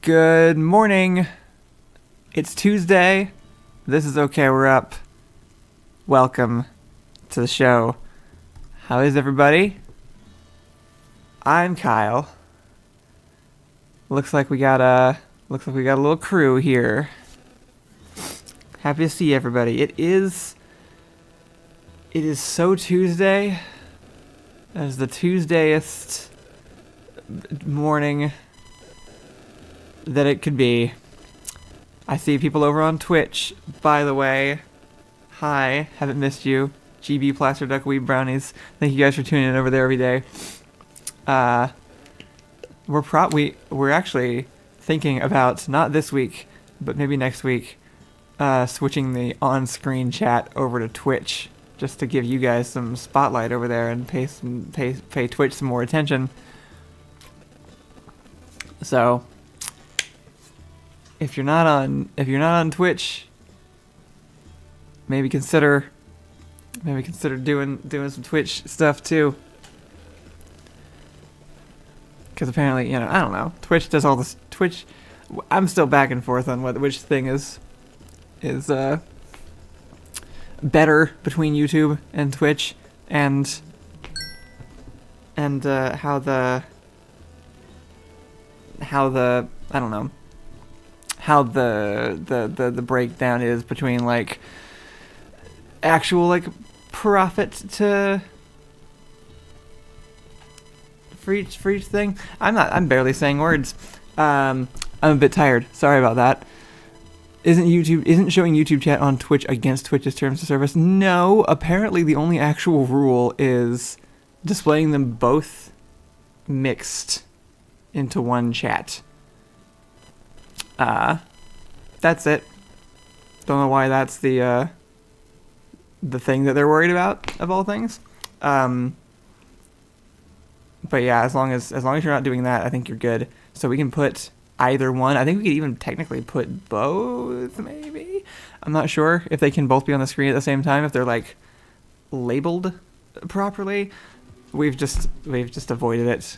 Good morning. It's Tuesday. This is Okay, We're Up. Welcome to the show. How is everybody? I'm Kyle. Looks like we got a little crew here. Happy to see everybody. It is so Tuesday. As the Tuesdayest morning that it could be. I see people over on Twitch, by the way. Hi, haven't missed you. GB Plaster Duck Weeb Brownies. Thank you guys for tuning in over there every day. We're actually thinking about, not this week, but maybe next week, switching the on-screen chat over to Twitch, just to give you guys some spotlight over there and pay Twitch some more attention. So, if you're not on Twitch, maybe consider doing some Twitch stuff too. Because apparently, I don't know. Twitch does all this. Twitch, I'm still back and forth on which thing is better between YouTube and Twitch, and how the I don't know how the breakdown is between like actual like profit to for each thing. I'm barely saying words. I'm a bit tired. Sorry about that. Isn't showing YouTube chat on Twitch against Twitch's terms of service? No, apparently the only actual rule is displaying them both mixed into one chat. That's it. Don't know why that's the thing that they're worried about, of all things. But yeah, as long as you're not doing that, I think you're good. So we can put either one. I think we could even technically put both, maybe. I'm not sure if they can both be on the screen at the same time, if they're like labeled properly. We've just avoided it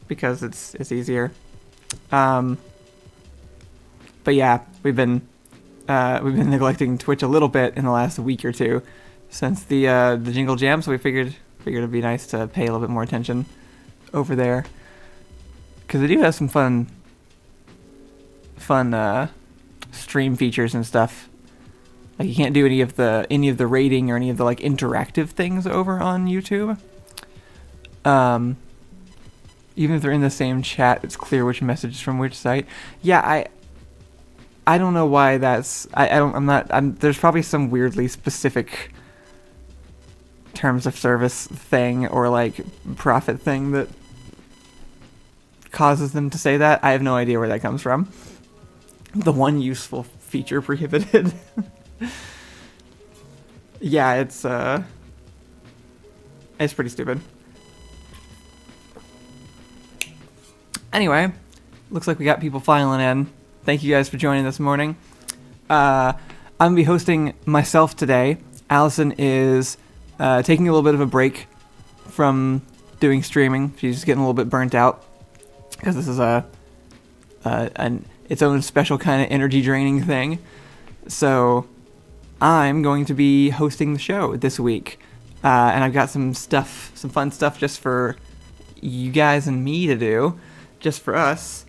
because it's easier. But yeah, we've been neglecting Twitch a little bit in the last week or two since the Jingle Jam, so we figured it'd be nice to pay a little bit more attention over there, because they do have some fun stream features and stuff. Like you can't do any of the rating or any of the like interactive things over on YouTube. Even if they're in the same chat, it's clear which message is from which site. Yeah, I don't know why that's... there's probably some weirdly specific terms of service thing or, like, profit thing that causes them to say that. I have no idea where that comes from. The one useful feature prohibited. Yeah, it's pretty stupid. Anyway, looks like we got people filing in. Thank you guys for joining this morning. I'm going to be hosting myself today. Allison is taking a little bit of a break from doing streaming. She's getting a little bit burnt out because this is its own special kind of energy draining thing. So I'm going to be hosting the show this week. And I've got some fun stuff just for you guys and me to do. Just for us.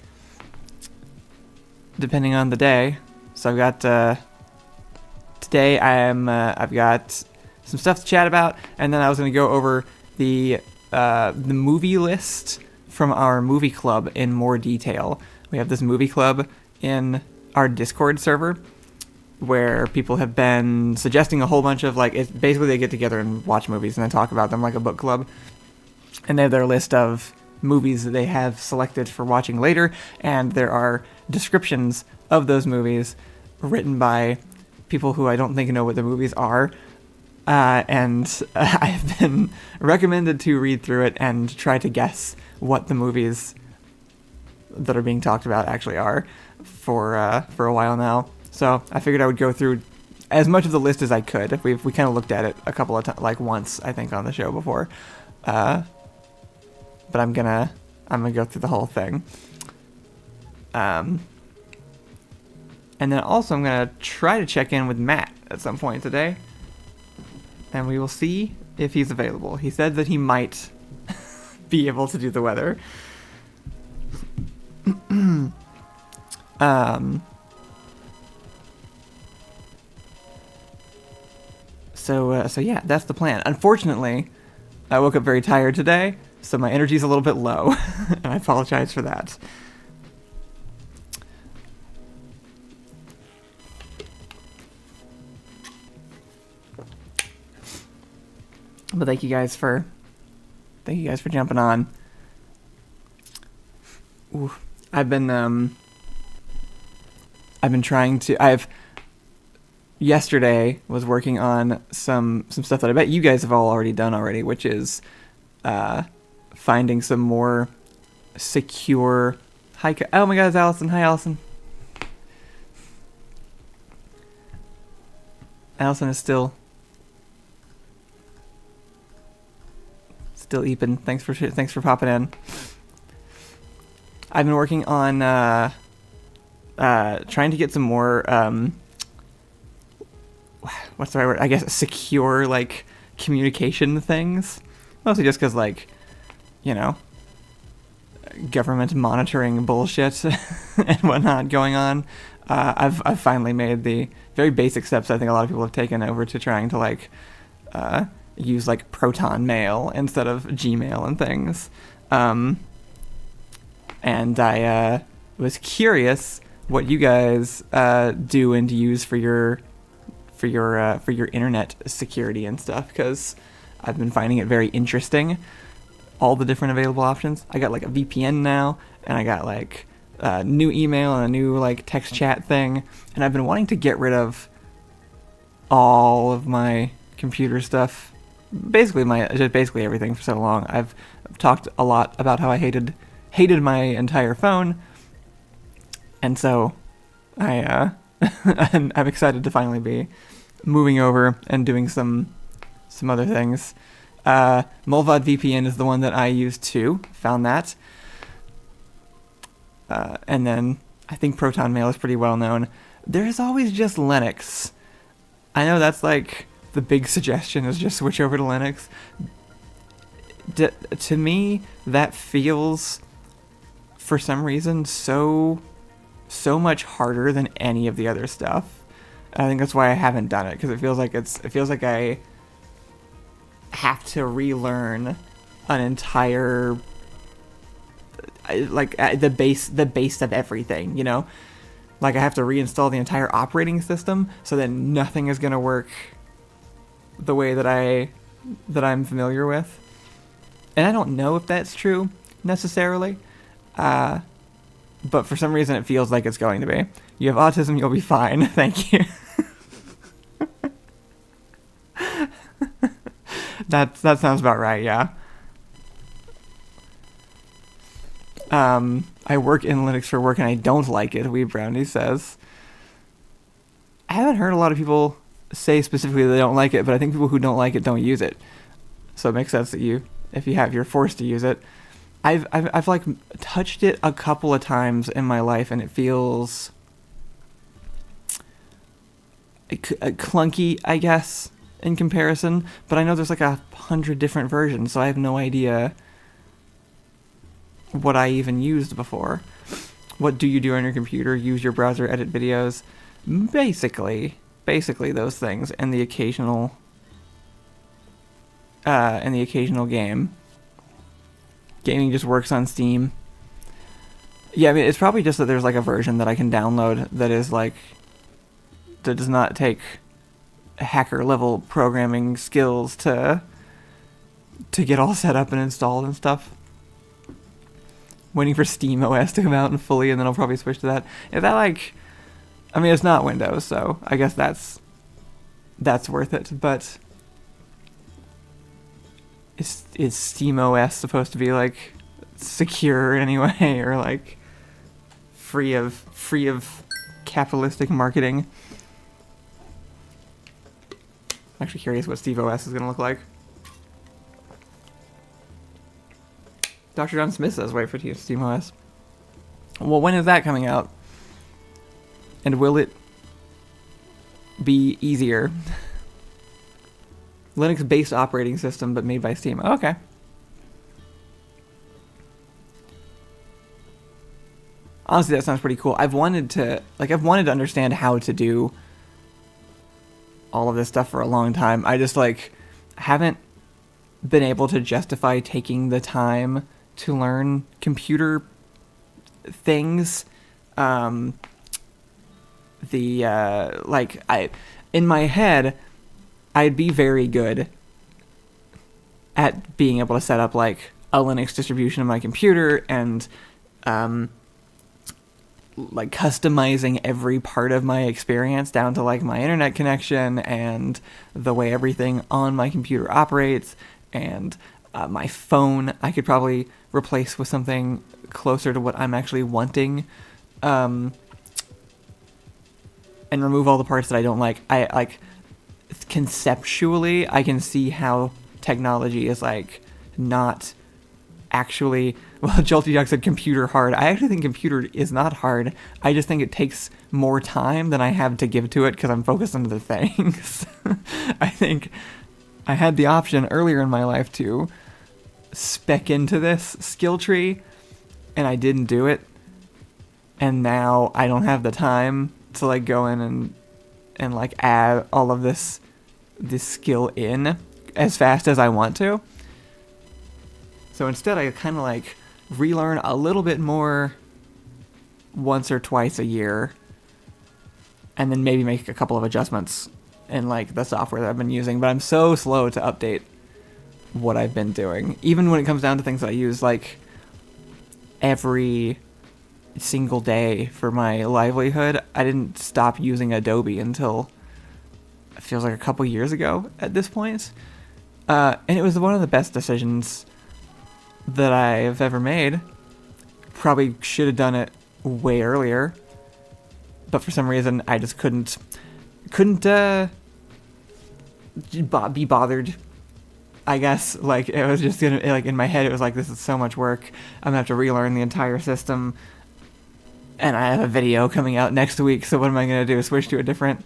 Depending on the day. So I've got today I've got some stuff to chat about, and then I was going to go over the movie list from our movie club in more detail. We have this movie club in our Discord server where people have been suggesting a whole bunch of like, it's basically they get together and watch movies and then talk about them like a book club, and they have their list of movies that they have selected for watching later, and there are descriptions of those movies written by people who I don't think know what the movies are, and I've been recommended to read through it and try to guess what the movies that are being talked about actually are for a while now. So I figured I would go through as much of the list as I could. If we kind of looked at it a couple of times, like once I think on the show before. But I'm gonna go through the whole thing. And then also I'm going to try to check in with Matt at some point today. And we will see if he's available. He said that he might be able to do the weather. So yeah, that's the plan. Unfortunately, I woke up very tired today, so my energy's a little bit low. And I apologize for that. But thank you guys for jumping on. Ooh, I've been trying to. Yesterday was working on some stuff that I bet you guys have all already done already, which is finding some more secure. Oh my God, it's Allison. Hi, Allison. Allison is still eeping. Thanks for popping in. I've been working on trying to get some more what's the right word? I guess secure like communication things. Mostly just because government monitoring bullshit and whatnot going on. I've finally made the very basic steps I think a lot of people have taken over to trying to use Proton Mail instead of Gmail and things. And I was curious what you guys do and use for your internet security and stuff, because I've been finding it very interesting. All the different available options. I got a VPN now, and I got new email and a new text chat thing, and I've been wanting to get rid of all of my computer stuff. Basically everything for so long. I've talked a lot about how I hated my entire phone, and so I'm excited to finally be moving over and doing some other things. Mulvad VPN is the one that I use too. Found that. And then I think Proton Mail is pretty well known. There's always just Linux. I know that's the big suggestion is just switch over to Linux. To me, that feels, for some reason, so much harder than any of the other stuff. I think that's why I haven't done it, because it feels like I have to relearn an entire the base of everything, you know? I have to reinstall the entire operating system, so then nothing is gonna work the way that I'm familiar with. And I don't know if that's true necessarily, but for some reason it feels like it's going to be. You have autism, you'll be fine. Thank you. That sounds about right, yeah. I work in Linux for work and I don't like it, Wee Brownie says. I haven't heard a lot of people say specifically they don't like it, but I think people who don't like it don't use it. So it makes sense that you're forced to use it. I've touched it a couple of times in my life and it feels clunky, I guess, in comparison, but I know there's 100 different versions, so I have no idea what I even used before. What do you do on your computer? Use your browser, edit videos. Basically those things, and the occasional game. Gaming just works on Steam. Yeah, I mean, it's probably just that there's a version that I can download that is that does not take hacker level programming skills to get all set up and installed and stuff. Waiting for SteamOS to come out and fully, and then I'll probably switch to that. Is that I mean, it's not Windows, so I guess that's worth it, but is SteamOS supposed to be secure in any way, or free of capitalistic marketing? I'm actually curious what SteveOS is gonna look like. Dr. John Smith says wait for SteamOS. Well, when is that coming out? And will it be easier? Linux-based operating system, but made by Steam. Okay. Honestly, that sounds pretty cool. I've wanted to understand how to do all of this stuff for a long time. I just haven't been able to justify taking the time to learn computer things. In my head, I'd be very good at being able to set up a Linux distribution on my computer and customizing every part of my experience down to my internet connection and the way everything on my computer operates, and my phone I could probably replace with something closer to what I'm actually wanting, and remove all the parts that I don't like. Conceptually, I can see how technology is not actually, well, Jolty Dog said computer hard. I actually think computer is not hard. I just think it takes more time than I have to give to it because I'm focused on other things. I think I had the option earlier in my life to spec into this skill tree, and I didn't do it. And now I don't have the time to go in and add all of this skill in as fast as I want to. So instead, I kind of relearn a little bit more once or twice a year, and then maybe make a couple of adjustments in the software that I've been using. But I'm so slow to update what I've been doing, even when it comes down to things that I use every single day for my livelihood. I didn't stop using Adobe until it feels like a couple years ago at this point, and it was one of the best decisions that I've ever made. Probably should have done it way earlier, but for some reason I just couldn't be bothered. I guess it was just gonna in my head it was this is so much work. I'm gonna have to relearn the entire system, and I have a video coming out next week. So what am I gonna do? Switch to a different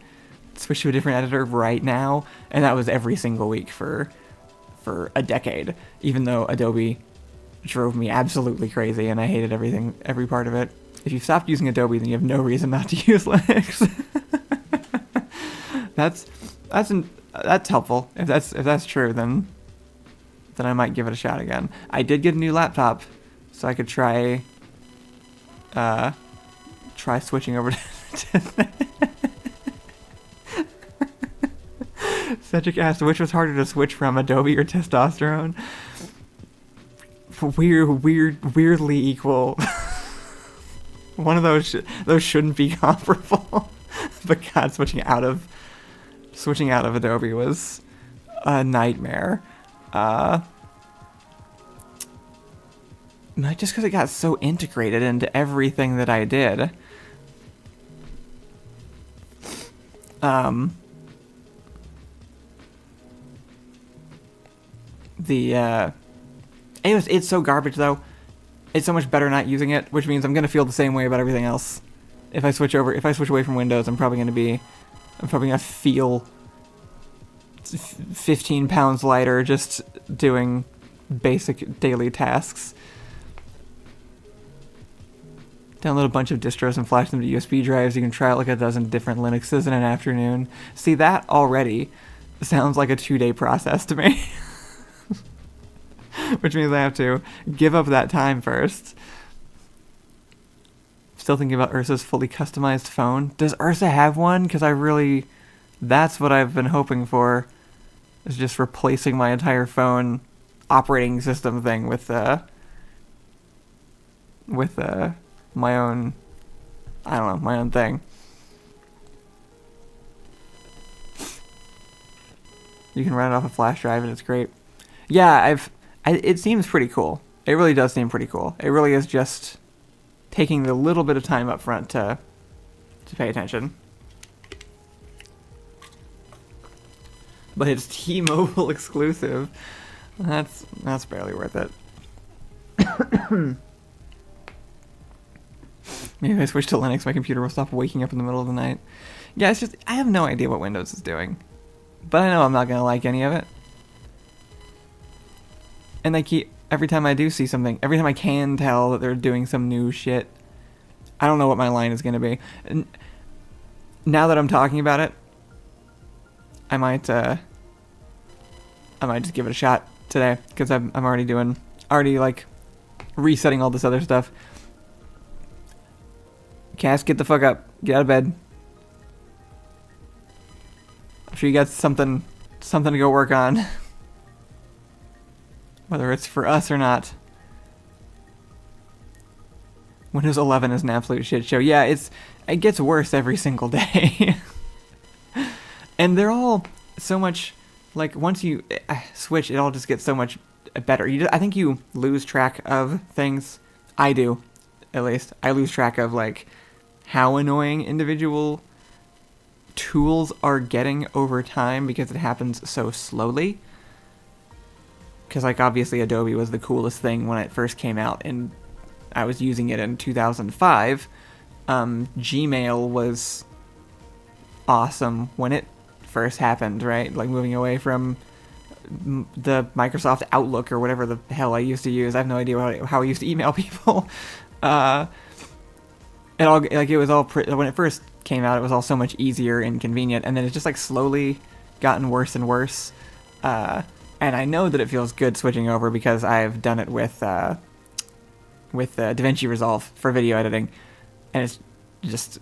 editor right now? And that was every single week for a decade, even though Adobe drove me absolutely crazy and I hated every part of it. If you stopped using Adobe, then you have no reason not to use Linux. That's helpful. If that's true, then I might give it a shot again. I did get a new laptop, so I could try switching over to Cedric asked, which was harder to switch from, Adobe or testosterone? Weirdly equal. One of those shouldn't be comparable. But God, switching out of Adobe was a nightmare. Just because it got so integrated into everything that I did. It's so garbage though. It's so much better not using it, which means I'm gonna feel the same way about everything else. If I switch away from Windows, I'm probably gonna feel 15 pounds lighter just doing basic daily tasks. Download a bunch of distros and flash them to USB drives. You can try out a dozen different Linuxes in an afternoon. See, that already sounds like a 2-day process to me. Which means I have to give up that time first. Still thinking about Ursa's fully customized phone. Does Ursa have one? Because that's what I've been hoping for, is just replacing my entire phone operating system thing with my own, I don't know, my own thing. You can run it off a flash drive and it's great. Yeah, it seems pretty cool. It really does seem pretty cool. It really is just taking the little bit of time up front to pay attention. But it's T-Mobile exclusive. That's barely worth it. Maybe if I switch to Linux, my computer will stop waking up in the middle of the night. Yeah, it's just, I have no idea what Windows is doing. But I know I'm not going to like any of it. And every time I do see something, every time I can tell that they're doing some new shit, I don't know what my line is going to be. And now that I'm talking about it, I might just give it a shot today, because I'm already like resetting all this other stuff. Cass, get the fuck up. Get out of bed. I'm sure you got something to go work on. Whether it's for us or not. Windows 11 is an absolute shit show. Yeah, it gets worse every single day. And they're all so much, like, once you switch, it all just gets so much better. I think you lose track of things. I do, at least. I lose track of, like, how annoying individual tools are getting over time because it happens so slowly. Because, like, obviously Adobe was the coolest thing when it first came out, and I was using it in 2005. Gmail was awesome when it first happened, right? Like, moving away from the Microsoft Outlook or whatever the hell I used to use. I have no idea how I used to email people. It was all when it first came out, it was all so much easier and convenient, and then it's just like slowly gotten worse and worse. And I know that it feels good switching over because I've done it with DaVinci Resolve for video editing, and it's just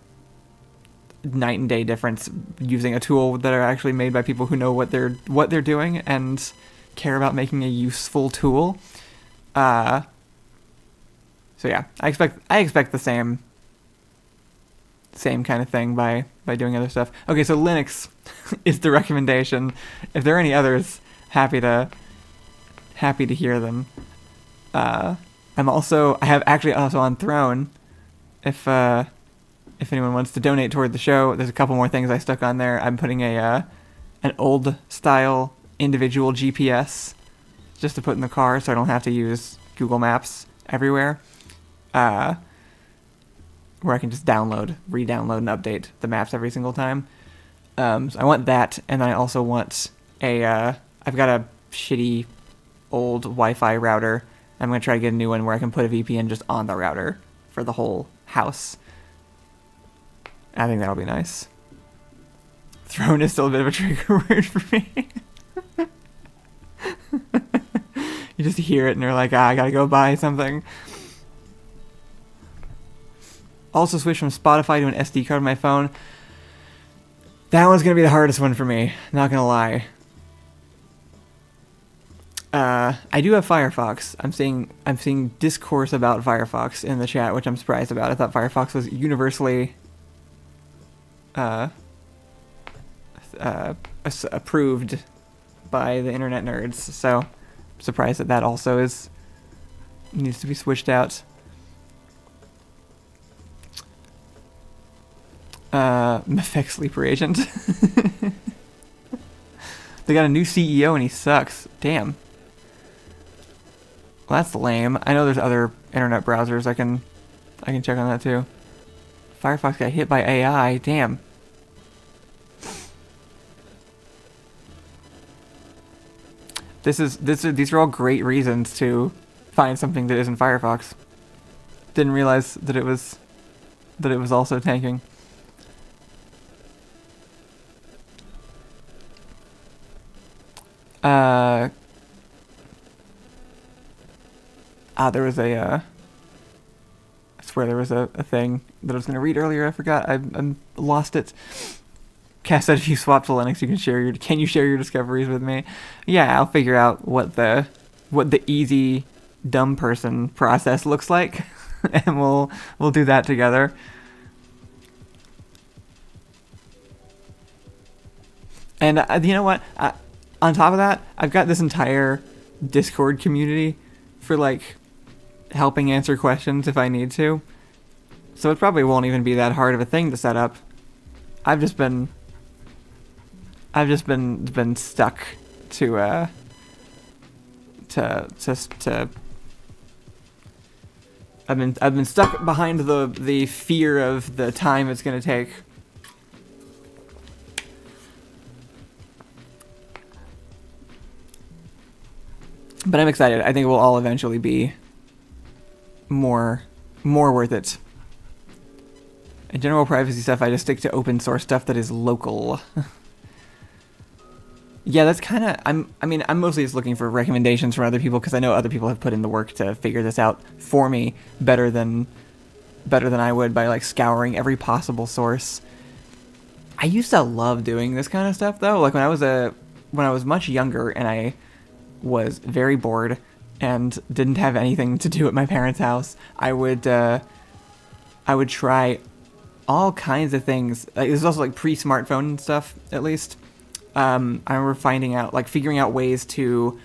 night and day difference using a tool that are actually made by people who know what they're doing and care about making a useful tool. So yeah, I expect the same kind of thing by doing other stuff. Okay, so Linux is the recommendation. If there are any others, happy to hear them. I'm also on Throne. If anyone wants to donate toward the show, there's a couple more things I stuck on there. I'm putting an old style individual GPS just to put in the car, so I don't have to use Google Maps everywhere. Where I can just re-download and update the maps every single time. So I want that, and then I also want I've got a shitty old Wi-Fi router. I'm going to try to get a new one where I can put a VPN just on the router for the whole house. I think that'll be nice. Throne is still a bit of a trigger word for me. You just hear it and you're like, I gotta go buy something. Also switched from Spotify to an SD card on my phone. That one's gonna be the hardest one for me, not gonna lie. I do have Firefox. I'm seeing discourse about Firefox in the chat, which I'm surprised about. I thought Firefox was universally approved by the internet nerds, so I'm surprised that also needs to be switched out. Mefek Sleeper Agent. They got a new CEO and he sucks. Damn. Well, that's lame. I know there's other internet browsers I can check on that too. Firefox got hit by AI. Damn. These are all great reasons to find something that isn't Firefox. Didn't realize that it was also tanking. There was I swear there was a thing that I was going to read earlier. I forgot. I lost it. Cass said if you swap to Linux, can you share your discoveries with me? Yeah, I'll figure out what the easy dumb person process looks like, and we'll do that together. And you know what? On top of that, I've got this entire Discord community for like helping answer questions if I need to. So it probably won't even be that hard of a thing to set up. I've just been stuck I've been stuck behind the fear of the time it's gonna take. But I'm excited. I think it will all eventually be more worth it. In general privacy stuff, I just stick to open source stuff that is local. Yeah, that's kind of... I'm mostly just looking for recommendations from other people because I know other people have put in the work to figure this out for me better than I would by like scouring every possible source. I used to love doing this kind of stuff though. Like when I was much younger and I was very bored and didn't have anything to do at my parents' house, I would try all kinds of things. Like, it was also like pre-smartphone stuff, at least. I remember figuring out ways to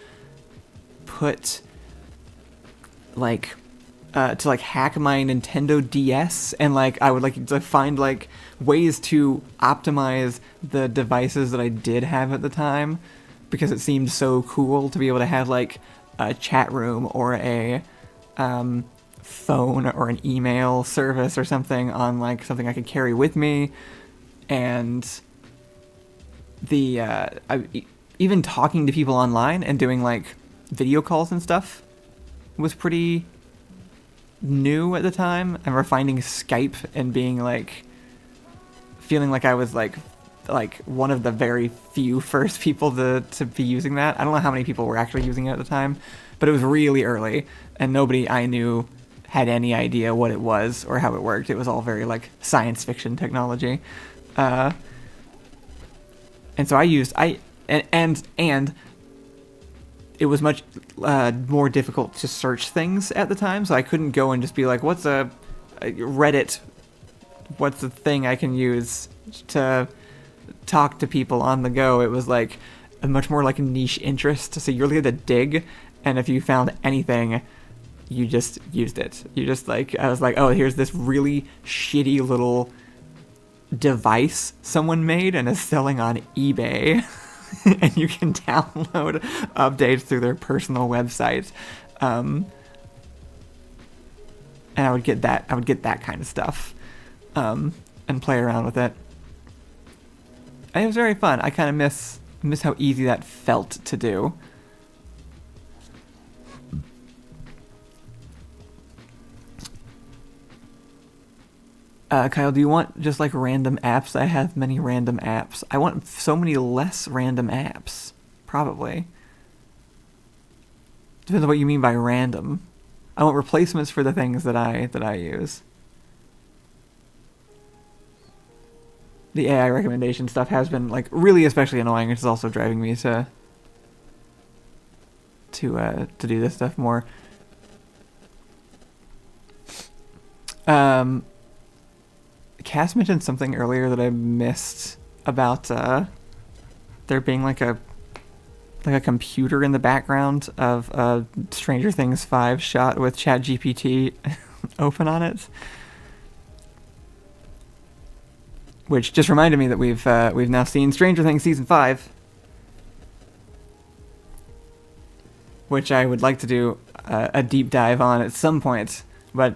put to hack my Nintendo DS, and I would to find ways to optimize the devices that I did have at the time, because it seemed so cool to be able to have a chat room or a phone or an email service or something on something I could carry with me. And even talking to people online and doing video calls and stuff was pretty new at the time. I remember finding Skype and being feeling like I was one of the very few first people to be using that. I don't know how many people were actually using it at the time, but it was really early and nobody I knew had any idea what it was or how it worked. It was all very science fiction technology. And so and it was much more difficult to search things at the time, so I couldn't go and just be like, what's a Reddit, what's the thing I can use to talk to people on the go. It was a much more niche interest, so you really had to dig, and if you found anything, you just used it. You just I was oh, here's this really shitty little device someone made and is selling on eBay. And you can download updates through their personal website. And I would get that kind of stuff. And play around with it. And it was very fun. I kind of miss how easy that felt to do. Kyle, do you want just random apps? I have many random apps. I want so many less random apps. Probably. Depends on what you mean by random. I want replacements for the things that I use. The AI recommendation stuff has been really especially annoying. It's also driving me to do this stuff more. Cass mentioned something earlier that I missed about there being a computer in the background of Stranger Things 5 shot with ChatGPT open on it, which just reminded me that we've now seen Stranger Things season 5, which I would like to do a deep dive on at some point, but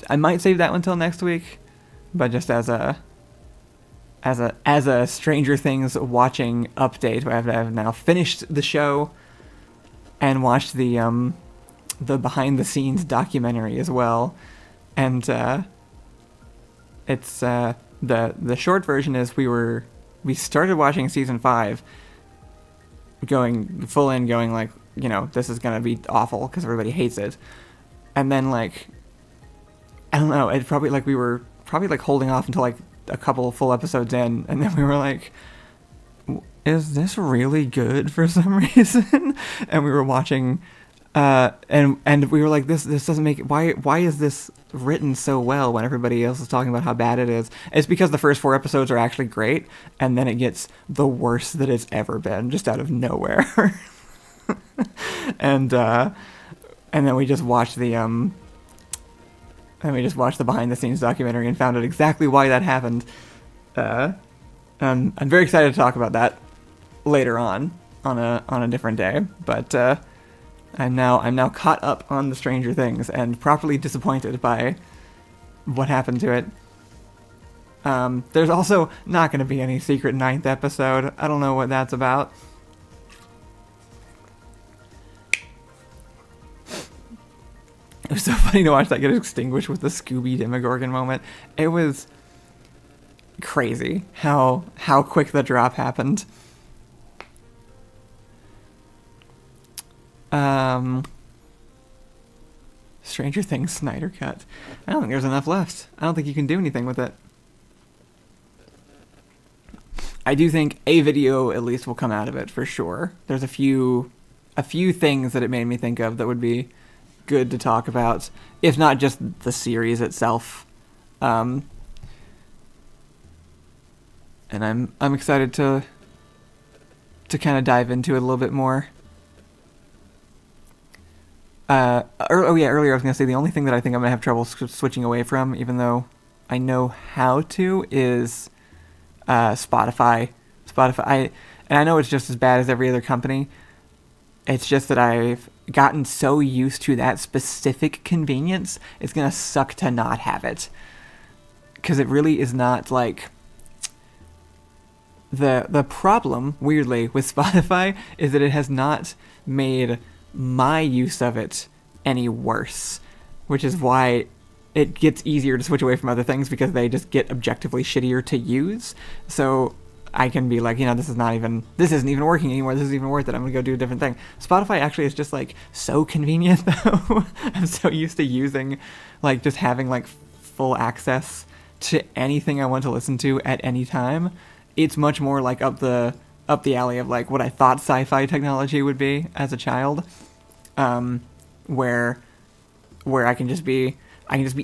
I might save that one till next week. But just as a Stranger Things watching update, I have now finished the show and watched the behind the scenes documentary as well, and it's the short version is we started watching season 5, going full in, going this is gonna be awful because everybody hates it, and then I don't know, it probably we were probably holding off until a couple full episodes in, and then we were is this really good for some reason? And we were watching and we were this doesn't make it, why is this written so well when everybody else is talking about how bad it is? It's because the first 4 episodes are actually great, and then it gets the worst that it's ever been just out of nowhere. And then we just watched the behind the scenes documentary and found out exactly why that happened. I'm very excited to talk about that later on a different day. But I'm now caught up on the Stranger Things and properly disappointed by what happened to it. There's also not going to be any secret 9th episode. I don't know what that's about. It was so funny to watch that get extinguished with the Scooby Demogorgon moment. It was crazy how quick the drop happened. Stranger Things Snyder Cut. I don't think there's enough left. I don't think you can do anything with it. I do think a video at least will come out of it for sure. There's a few things that it made me think of that would be good to talk about, if not just the series itself. And I'm excited to kind of dive into it a little bit more. Earlier I was going to say the only thing that I think I'm going to have trouble switching away from, even though I know how to, is Spotify. And I know it's just as bad as every other company. It's just that I've gotten so used to that specific convenience, it's going to suck to not have it. Because it really is not like... The problem, weirdly, with Spotify is that it has not made my use of it any worse, which is why it gets easier to switch away from other things, because they just get objectively shittier to use. So I can be like, this isn't even working anymore. This isn't even worth it. I'm gonna go do a different thing. Spotify actually is just like so convenient though. I'm so used to using, like, just having like full access to anything I want to listen to at any time. It's much more like up the alley of like what I thought sci-fi technology would be as a child, where I can just be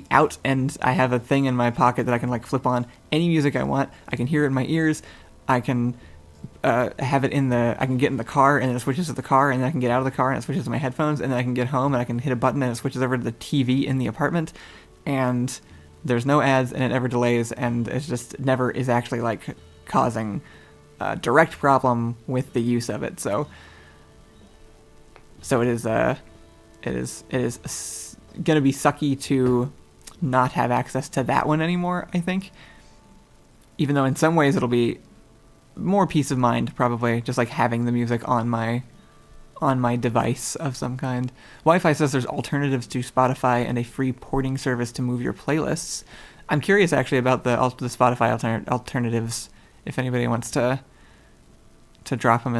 out and I have a thing in my pocket that I can like flip on any music I want. I can hear it in my ears. I can have it I can get in the car and then it switches to the car, and then I can get out of the car and it switches to my headphones, and then I can get home and I can hit a button and it switches over to the TV in the apartment, and there's no ads and it never delays, and it's just never is actually like causing a direct problem with the use of it. So it is gonna be sucky to not have access to that one anymore, I think. Even though in some ways it'll be more peace of mind, probably, just like having the music on my device of some kind. Wi-Fi says there's alternatives to Spotify and a free porting service to move your playlists. I'm curious actually about the Spotify alternatives, if anybody wants to drop them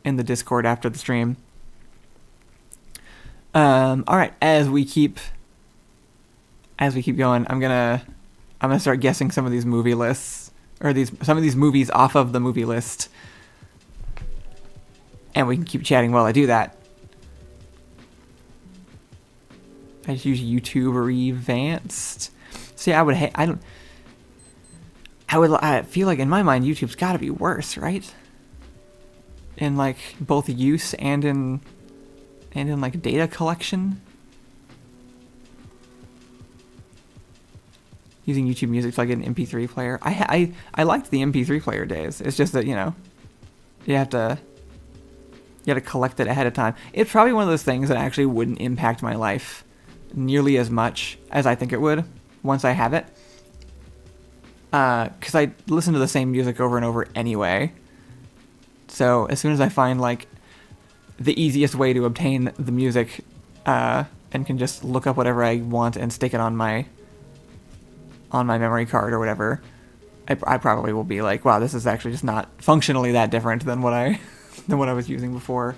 in the Discord after the stream. All right, as we keep going, I'm gonna start guessing some of these movie lists, or some of these movies off of the movie list, and we can keep chatting while I do that. I just use YouTube Revanced. See, I feel like in my mind YouTube's got to be worse, right? In like both use and in like data collection. Using YouTube Music to like get an MP3 player. I liked the MP3 player days. It's just that, you have to collect it ahead of time. It's probably one of those things that actually wouldn't impact my life nearly as much as I think it would once I have it. Because I listen to the same music over and over anyway. So as soon as I find like the easiest way to obtain the music, and can just look up whatever I want and stick it on my memory card or whatever, I probably will be like, wow, this is actually just not functionally that different than what I was using before.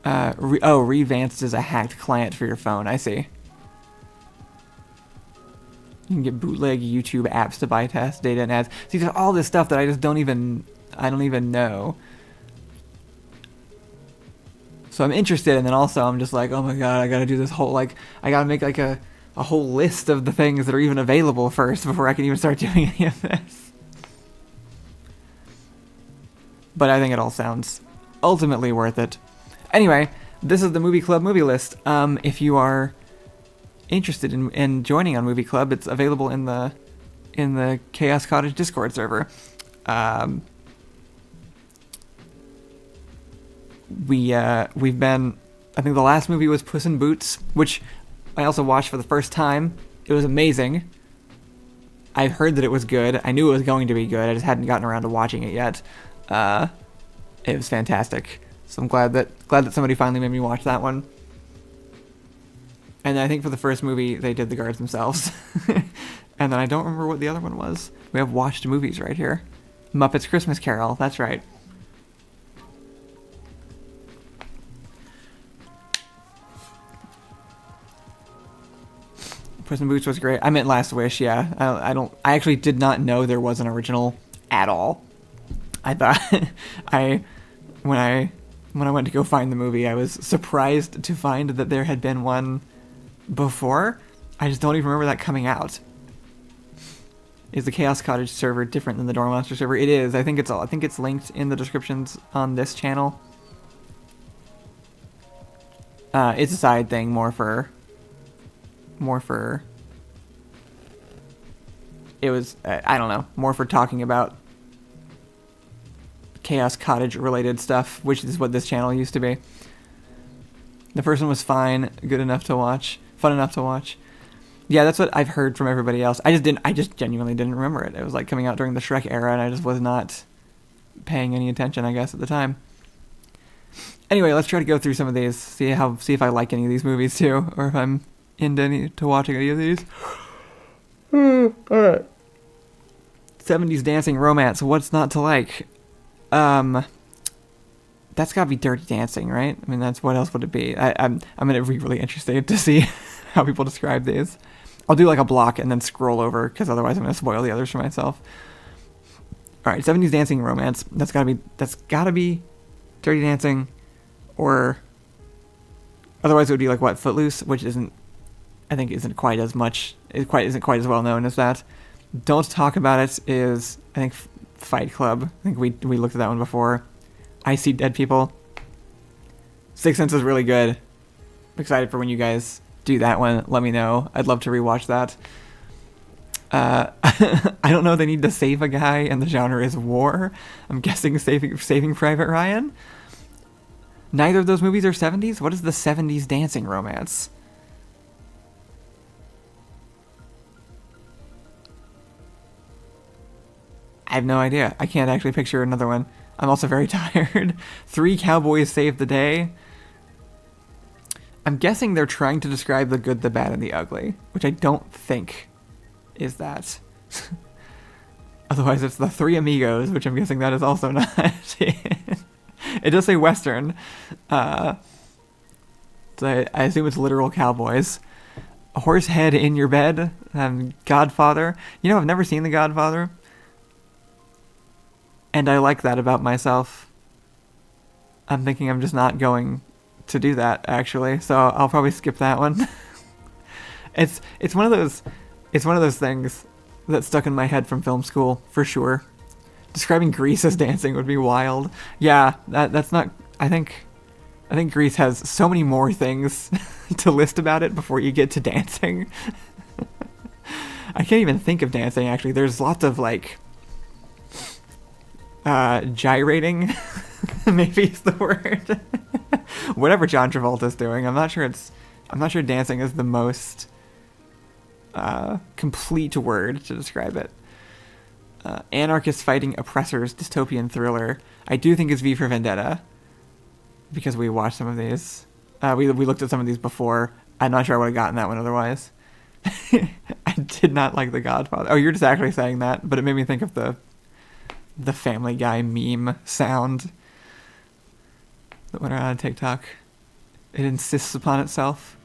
Revanced is a hacked client for your phone. I see. You can get bootleg YouTube apps to bypass data and ads. See, there's all this stuff that I don't even know. So I'm interested, and then also I'm just like, oh my god, I gotta do this whole, like, I gotta make like a whole list of the things that are even available first before I can even start doing any of this. But I think it all sounds ultimately worth it. Anyway, this is the Movie Club movie list. If you are interested in joining on Movie Club, it's available in the Chaos Cottage Discord server. we've been. I think the last movie was Puss in Boots, which I also watched for the first time. It was amazing. I heard that it was good. I knew it was going to be good. I just hadn't gotten around to watching it yet. It was fantastic. So I'm glad that somebody finally made me watch that one. And I think for the first movie, they did the guards themselves. And then I don't remember what the other one was. We have watched movies right here. Muppets Christmas Carol, that's right. Puss in Boots was great. I meant Last Wish, yeah. I actually did not know there was an original at all. I thought, when I went to go find the movie, I was surprised to find that there had been one before. I just don't even remember that coming out. Is the Chaos Cottage server different than the Door Monster server? It is. I think it's linked in the descriptions on this channel. It's a side thing, more for. It was I don't know, more for talking about Chaos Cottage related stuff, which is what this channel used to be. The first one was fine, good enough to watch, fun enough to watch. Yeah, that's what I've heard from everybody else. I just genuinely didn't remember it. It was like coming out during the Shrek era, and I just was not paying any attention, I guess, at the time. Anyway, let's try to go through some of these, see if I like any of these movies too, or if I'm into watching any of these. Alright. 70s dancing romance, what's not to like? That's gotta be Dirty Dancing, right? I mean, that's, what else would it be? I'm gonna be really interested to see how people describe these. I'll do like a block and then scroll over, because otherwise I'm gonna spoil the others for myself. Alright, 70s dancing romance, that's gotta be Dirty Dancing, or otherwise it would be like what, Footloose, which isn't quite as well known as that. Don't Talk About It is, I think, Fight Club. I think we looked at that one before. I See Dead People. Sixth Sense is really good. I'm excited for when you guys do that one. Let me know. I'd love to rewatch that. I don't know, they need to save a guy and the genre is war. I'm guessing Saving Private Ryan. Neither of those movies are 70s? What is the 70s dancing romance? I have no idea. I can't actually picture another one. I'm also very tired. 3 Cowboys Save the Day. I'm guessing they're trying to describe the good, the bad, and the ugly, which I don't think is that. Otherwise, it's the 3 Amigos, which I'm guessing that is also not. It does say Western. So I assume it's literal cowboys. A Horse Head in Your Bed. Godfather. You know, I've never seen The Godfather. And I like that about myself. I'm thinking I'm just not going to do that, actually. So I'll probably skip that one. It's one of those things that stuck in my head from film school, for sure. Describing Grease as dancing would be wild. Yeah, that's not... I think Grease has so many more things to list about it before you get to dancing. I can't even think of dancing, actually. There's lots of, like... gyrating, maybe is the word. Whatever John Travolta's doing, I'm not sure dancing is the most complete word to describe it. Anarchists fighting oppressors, dystopian thriller. I do think it's V for Vendetta, because we watched some of these. We looked at some of these before. I'm not sure I would have gotten that one otherwise. I did not like The Godfather. Oh, you're just actually saying that, but it made me think of the Family Guy meme sound that went around on TikTok. It insists upon itself.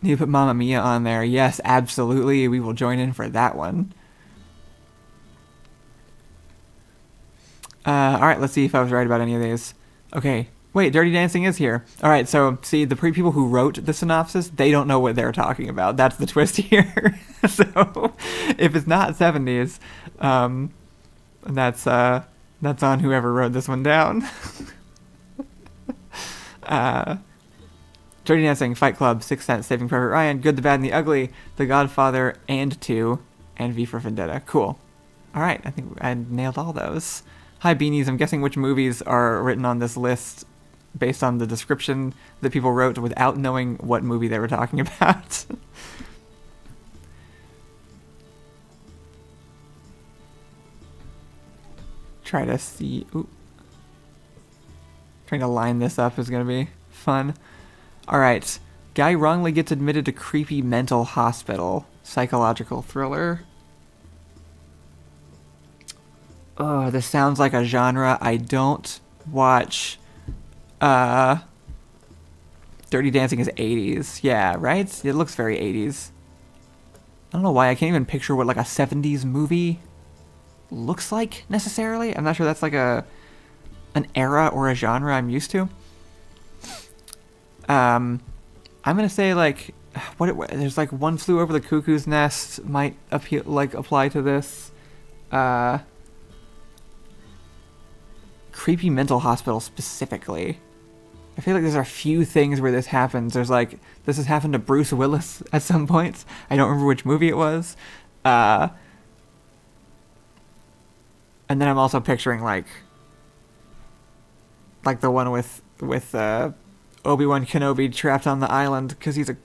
Need to put Mamma Mia on there. Yes, absolutely. We will join in for that one. Alright, let's see if I was right about any of these. Okay. Wait, Dirty Dancing is here. Alright, so, see, the people who wrote the synopsis, they don't know what they're talking about. That's the twist here. So, if it's not 70s, that's on whoever wrote this one down. Dirty Dancing, Fight Club, Sixth Sense, Saving Private Ryan, Good, the Bad, and the Ugly, The Godfather, and 2, and V for Vendetta. Cool. Alright, I think I nailed all those. Hi, Beanies. I'm guessing which movies are written on this list based on the description that people wrote without knowing what movie they were talking about. Try to see. Ooh. Trying to line this up is going to be fun. All right. Guy wrongly gets admitted to creepy mental hospital. Psychological thriller. Oh, this sounds like a genre I don't watch. Dirty Dancing is 80s. Yeah, right? It looks very 80s. I don't know why. I can't even picture what like a 70s movie looks like necessarily. I'm not sure that's like an era or a genre I'm used to. I'm gonna say like there's like One Flew Over the Cuckoo's Nest might apply to this. Creepy mental hospital specifically. I feel like there's a few things where this happens. There's like this has happened to Bruce Willis at some points. I don't remember which movie it was. And then I'm also picturing like the one with Obi-Wan Kenobi trapped on the island because he's a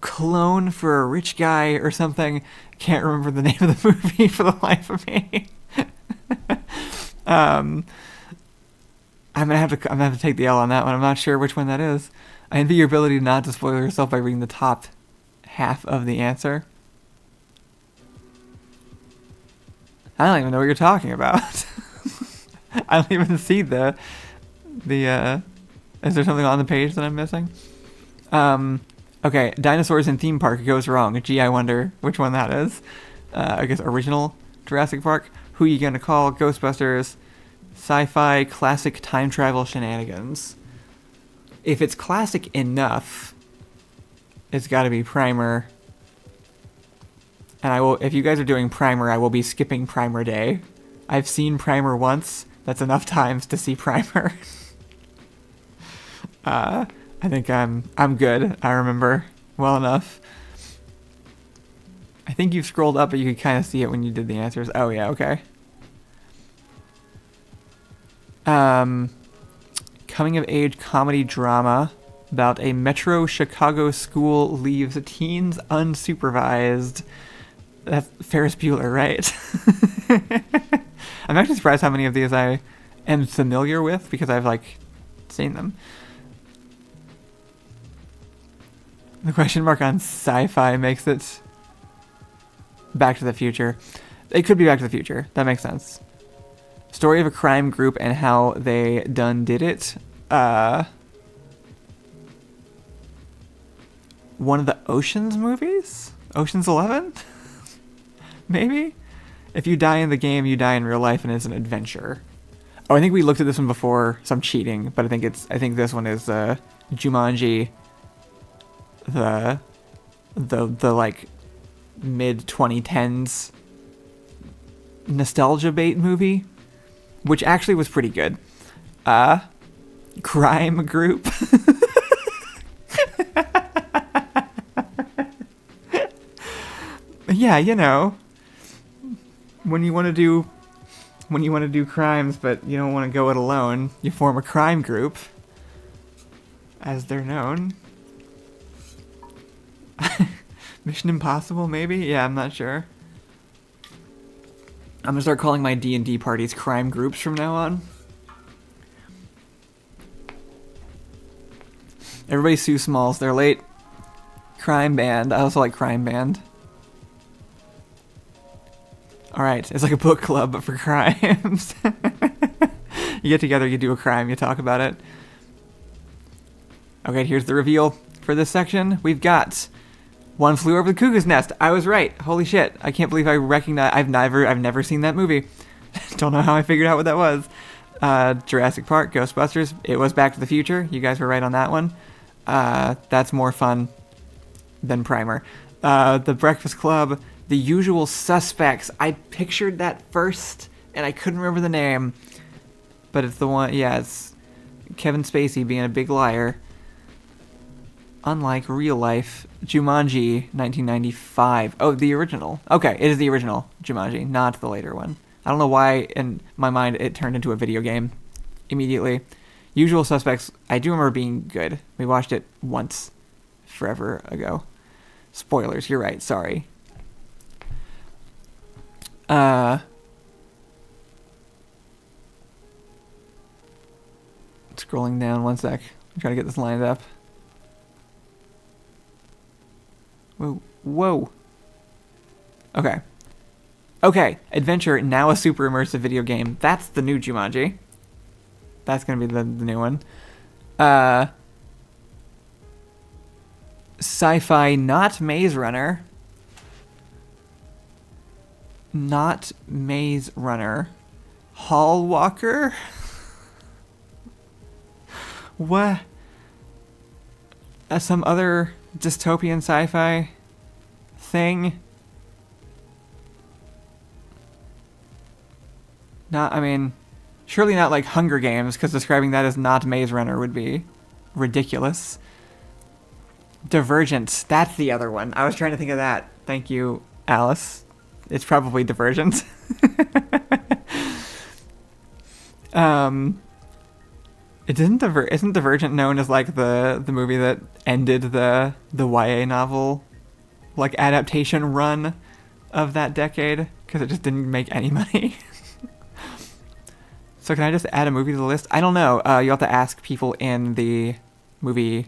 clone for a rich guy or something. Can't remember the name of the movie for the life of me. I'm gonna have to take the L on that one. I'm not sure which one that is. I envy your ability not to spoil yourself by reading the top half of the answer. I don't even know what you're talking about. I don't even see the is there something on the page that I'm missing? Okay, dinosaurs in theme park goes wrong. Gee, I wonder which one that is. I guess original Jurassic Park. Who you gonna call? Ghostbusters. Sci-fi classic time travel shenanigans. If it's classic enough, it's got to be Primer. And I will, if you guys are doing Primer, I will be skipping Primer Day. I've seen Primer once. That's enough times to see Primer. I think I'm good. I remember well enough. I think you've scrolled up, but you could kind of see it when you did the answers. Oh yeah, okay. Coming of age comedy drama about a Metro Chicago school leaves teens unsupervised. That's Ferris Bueller, right? I'm actually surprised how many of these I am familiar with because I've like seen them. The question mark on sci-fi makes it Back to the Future. It could be Back to the Future. That makes sense. Story of a crime group and how they done did it. One of the Oceans movies? Ocean's 11? Maybe? If you die in the game, you die in real life and it's an adventure. Oh, I think we looked at this one before, so I'm cheating, but I think this one is Jumanji, the like mid 2010s nostalgia bait movie, which actually was pretty good. Crime group. Yeah, you know, when you want to do crimes, but you don't want to go it alone, you form a crime group, as they're known. Mission Impossible, maybe? Yeah, I'm not sure. I'm gonna start calling my D&D parties crime groups from now on. Everybody sue Smalls, they're late. Crime Band, I also like Crime Band. Alright, it's like a book club, but for crimes. You get together, you do a crime, you talk about it. Okay, here's the reveal for this section. We've got One Flew Over the Cuckoo's Nest. I was right. Holy shit. I can't believe I recognize. I've never seen that movie. Don't know how I figured out what that was. Jurassic Park, Ghostbusters. It was Back to the Future. You guys were right on that one. That's more fun than Primer. The Breakfast Club, The Usual Suspects. I pictured that first, and I couldn't remember the name. But it's the one, yeah, it's Kevin Spacey being a big liar. Unlike real life, Jumanji, 1995. Oh, the original. Okay, it is the original Jumanji, not the later one. I don't know why in my mind it turned into a video game immediately. Usual Suspects, I do remember being good. We watched it once forever ago. Spoilers, you're right, sorry. Scrolling down one sec. I'm trying to get this lined up. Whoa. Okay. Adventure, now a super immersive video game. That's the new Jumanji. That's going to be the new one. Sci-fi, not Maze Runner. Not Maze Runner. Hall Walker? What? Some other dystopian sci-fi thing? Surely not like Hunger Games, because describing that as not Maze Runner would be ridiculous. Divergent, that's the other one. I was trying to think of that. Thank you, Alice. It's probably Divergent. Isn't Divergent known as like the movie that ended the YA novel like adaptation run of that decade because it just didn't make any money? So can I just add a movie to the list? I don't know. You'll have to ask people in the movie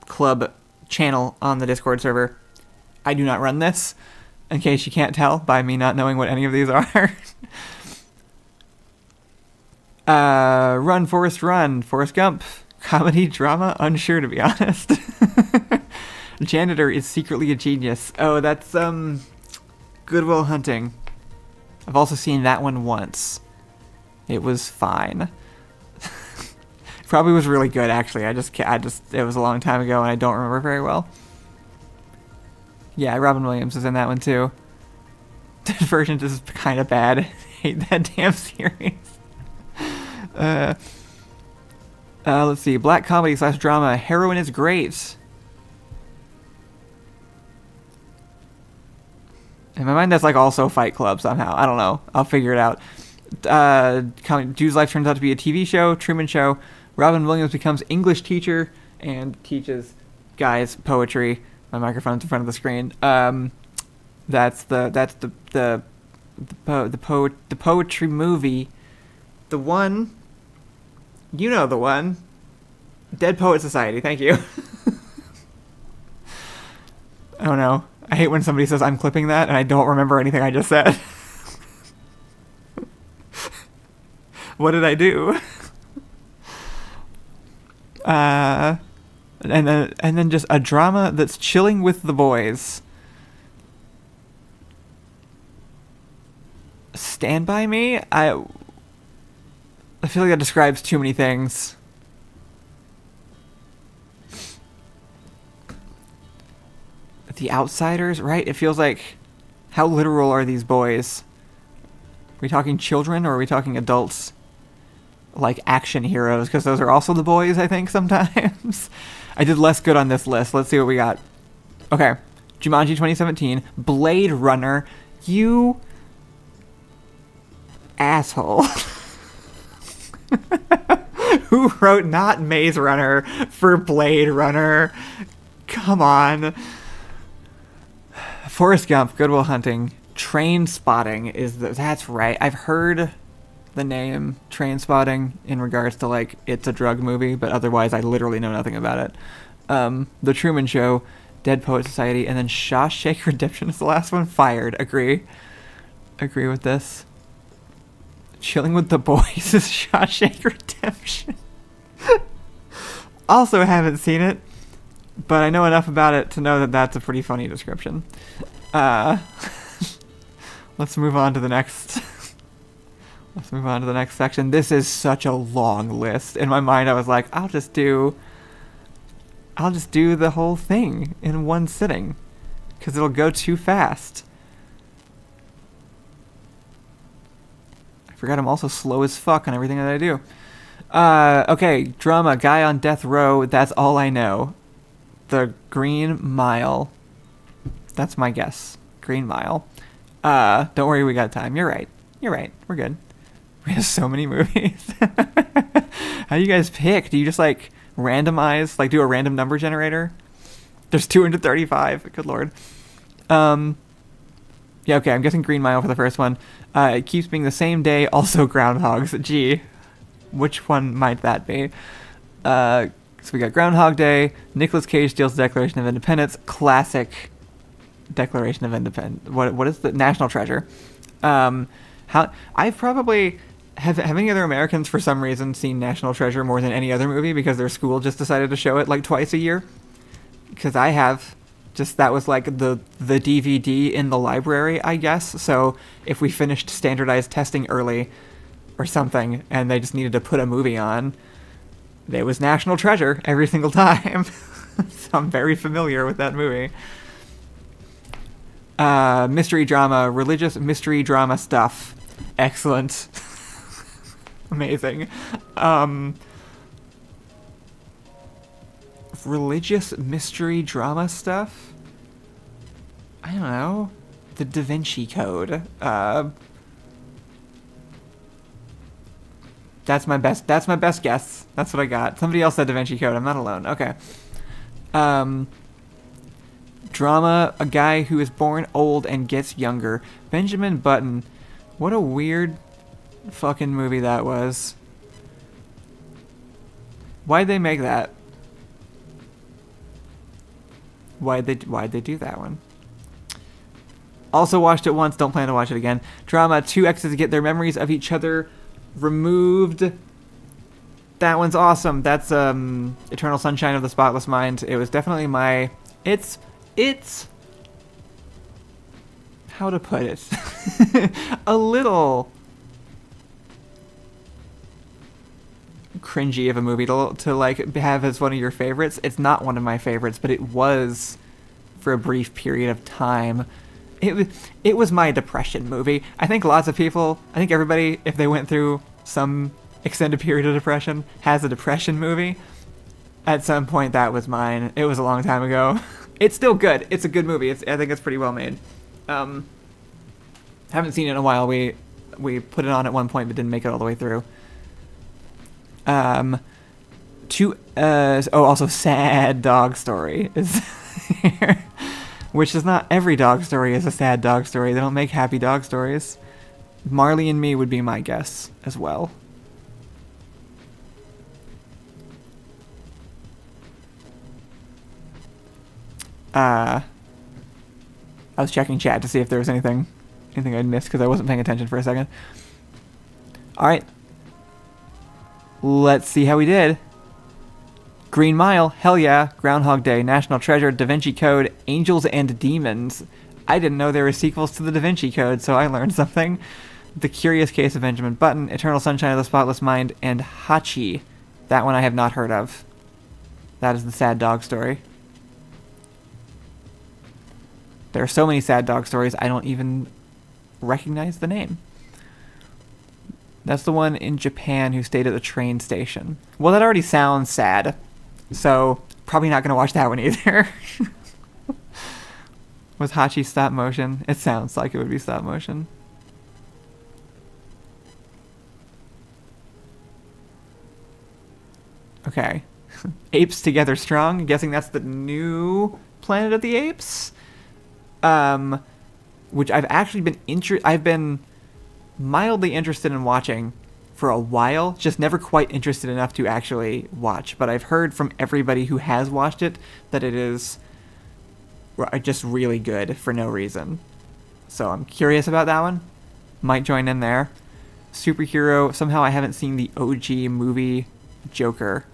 club channel on the Discord server. I do not run this, in case you can't tell by me not knowing what any of these are. Run, Forrest Run, Forrest Gump, comedy, drama, unsure to be honest. Janitor is secretly a genius. Oh, that's Good Will Hunting. I've also seen that one once. It was fine. Probably was really good actually. It was a long time ago and I don't remember very well. Yeah, Robin Williams is in that one too. Divergent is kind of bad. Hate that damn series. Let's see. Black comedy / drama. Heroin is great. In my mind, that's like also Fight Club somehow. I don't know. I'll figure it out. Dude's life turns out to be a TV show. Truman Show. Robin Williams becomes English teacher and teaches guys poetry. My microphone's in front of the screen. That's the poetry movie. The one. You know the one. Dead Poet Society. Thank you. Oh no. I hate when somebody says I'm clipping that and I don't remember anything I just said. What did I do? And then just a drama that's chilling with the boys. Stand By Me? I feel like that describes too many things. The Outsiders, right? It feels like, how literal are these boys? Are we talking children or are we talking adults? Like action heroes, because those are also the boys, I think, sometimes. I did less good on this list. Let's see what we got. Okay. Jumanji 2017. Blade Runner. You asshole. Who wrote not Maze Runner for Blade Runner? Come on. Forrest Gump, Good Will Hunting. Train Spotting is that's right. I've heard the name Train Spotting in regards to like it's a drug movie, but otherwise I literally know nothing about it. The Truman Show, Dead Poet Society, and then Shawshank Redemption is the last one. Fired. Agree with this. Chilling with the Boys is Shawshank Redemption. Also haven't seen it, but I know enough about it to know that that's a pretty funny description. Let's move on to the next. Let's move on to the next section. This is such a long list. In my mind, I was like, I'll just do the whole thing in one sitting, because it'll go too fast. I forgot I'm also slow as fuck on everything that I do. Okay, drama, guy on death row. That's all I know. The Green Mile. That's my guess. Green Mile. Don't worry, we got time. You're right. We're good. We have so many movies. How do you guys pick? Do you just like randomize, like do a random number generator? There's 235. Good lord. Yeah, okay, I'm guessing Green Mile for the first one. It keeps being the same day, also Groundhogs. Gee, which one might that be? So we got Groundhog Day, Nicolas Cage steals the Declaration of Independence, classic Declaration of Independence. What is the National Treasure? I've probably have any other Americans for some reason seen National Treasure more than any other movie because their school just decided to show it like twice a year. Because I have. Just that was like the DVD in the library, I guess. So if we finished standardized testing early or something and they just needed to put a movie on, there was National Treasure every single time. So I'm very familiar with that movie. Mystery drama, religious mystery drama stuff. Excellent. Amazing. Religious mystery drama stuff? I don't know. The Da Vinci Code. That's my best guess. That's what I got. Somebody else said Da Vinci Code. I'm not alone. Okay. Drama, a guy who is born old and gets younger. Benjamin Button. What a weird fucking movie that was. Why'd they make that? Why'd they do that one? Also watched it once, don't plan to watch it again. Drama, two exes get their memories of each other removed. That one's awesome. That's Eternal Sunshine of the Spotless Mind. It was definitely my... It's... How to put it? A little... cringy of a movie to like have as one of your favorites. It's not one of my favorites, but it was for a brief period of time. It was my depression movie. I think everybody, if they went through some extended period of depression, has a depression movie. At some point, that was mine. It was a long time ago. It's still good. It's a good movie. I think it's pretty well made. Haven't seen it in a while. We put it on at one point, but didn't make it all the way through. Also Sad Dog Story is here. Which is not every dog story is a sad dog story. They don't make happy dog stories. Marley and Me would be my guess as well. I was checking chat to see if there was anything I'd missed because I wasn't paying attention for a second. Alright. Let's see how we did. Green Mile, hell yeah. Groundhog Day, National Treasure, Da Vinci Code, Angels and Demons. I didn't know there were sequels to the Da Vinci Code, so I learned something. The Curious Case of Benjamin Button, Eternal Sunshine of the Spotless Mind, and Hachi. That one I have not heard of. That is the sad dog story. There are so many sad dog stories, I don't even recognize the name. That's the one in Japan who stayed at the train station. Well, that already sounds sad. So, probably not going to watch that one either. Was Hachi stop motion? It sounds like it would be stop motion. Okay. Apes Together Strong. I'm guessing that's the new Planet of the Apes. Which I've actually been mildly interested in watching for a while, just never quite interested enough to actually watch. But I've heard from everybody who has watched it that it is just really good for no reason. So I'm curious about that one. Might join in there. Superhero, somehow I haven't seen the OG movie Joker.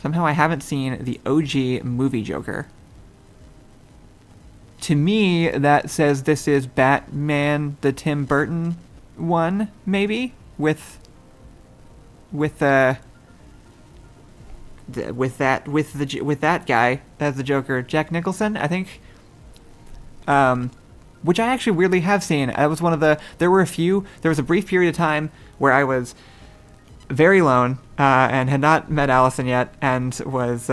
Somehow I haven't seen the OG movie Joker. To me, that says this is Batman, the Tim Burton one, maybe, with that guy as the Joker, Jack Nicholson, I think. Which I actually weirdly have seen. That was one of the. There was a brief period of time where I was very lone and had not met Allison yet, and was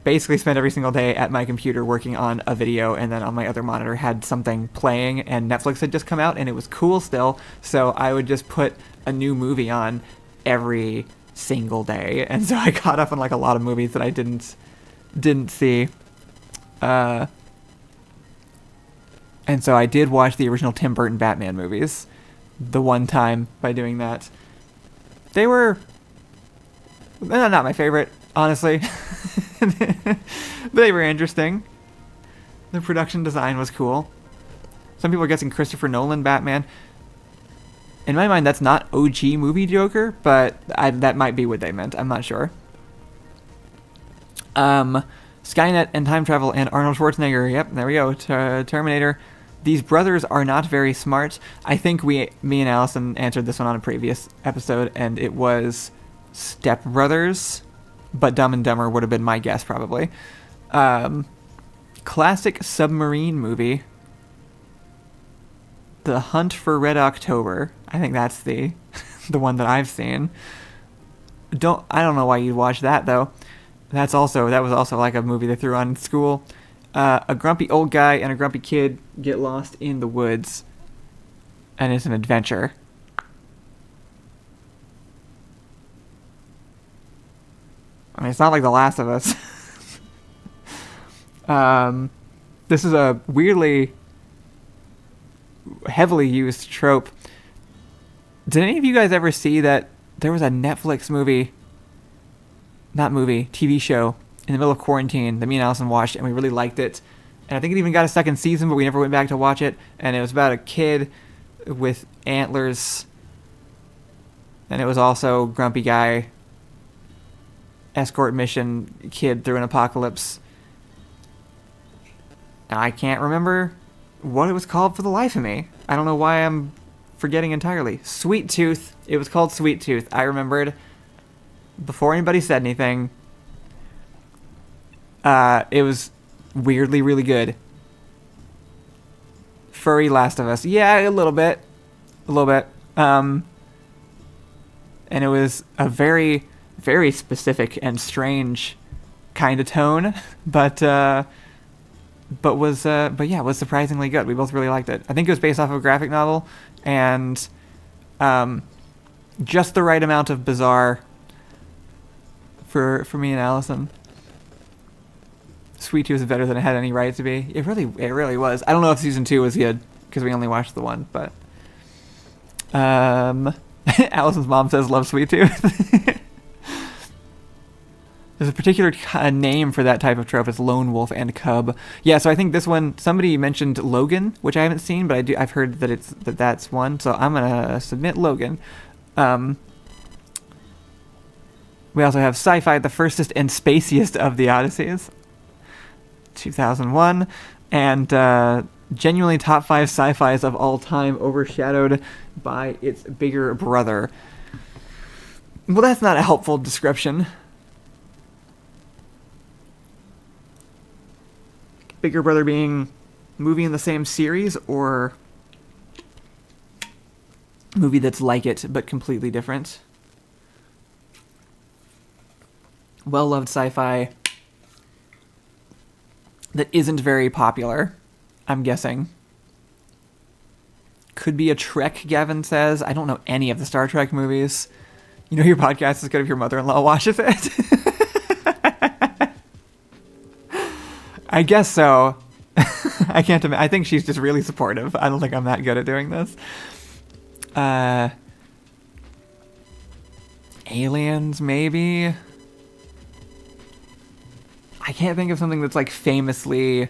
basically spent every single day at my computer working on a video, and then on my other monitor had something playing, and Netflix had just come out and it was cool still, so I would just put a new movie on every single day, and so I caught up on like a lot of movies that I didn't see. And so I did watch the original Tim Burton Batman movies the one time by doing that. They were not my favorite, honestly. They were interesting. The production design was cool. Some people are guessing Christopher Nolan Batman. In my mind, that's not OG movie Joker, but that might be what they meant. I'm not sure. Skynet and time travel and Arnold Schwarzenegger. Yep, there we go. Terminator. These brothers are not very smart. I think me and Allison answered this one on a previous episode, and it was Step Brothers, but Dumb and Dumber would have been my guess probably. Classic submarine movie. The Hunt for Red October. I think that's the one that I've seen. I don't know why you'd watch that though. That was also like a movie they threw on in school. A grumpy old guy and a grumpy kid get lost in the woods, and it's an adventure. I mean, it's not like The Last of Us. This is a weirdly heavily used trope. Did any of you guys ever see that there was a Netflix TV show in the middle of quarantine that me and Allison watched, and we really liked it, and I think it even got a second season, but we never went back to watch it, and it was about a kid with antlers, and it was also grumpy guy, escort mission kid through an apocalypse, and I can't remember what it was called for the life of me. I don't know why I'm forgetting entirely. Sweet Tooth. It was called Sweet Tooth. I remembered before anybody said anything. It was weirdly really good. Furry Last of Us. Yeah, a little bit. And it was a very, very specific and strange kind of tone, but was surprisingly good. We both really liked it. I think it was based off of a graphic novel, and just the right amount of bizarre for me and Allison. Sweet Tooth is better than it had any right to be. It really was. I don't know if season 2 was good, because we only watched the one, but Allison's mom says love Sweet Tooth. There's a particular name for that type of trope. It's lone wolf and cub. Yeah, so I think this one, somebody mentioned Logan, which I haven't seen, but I've heard that that's one. So I'm gonna submit Logan. We also have Sci-Fi, the firstest and spaciest of the Odysseys, 2001, and genuinely top 5 sci-fis of all time, overshadowed by its bigger brother. Well, that's not a helpful description. Bigger brother being movie in the same series, or movie that's like it but completely different. Well-loved sci-fi that isn't very popular, I'm guessing. Could be a Trek, Gavin says. I don't know any of the Star Trek movies. You know your podcast is good if your mother-in-law watches it? I guess so. I can't imagine. I think she's just really supportive. I don't think I'm that good at doing this. Aliens, maybe? I can't think of something that's like famously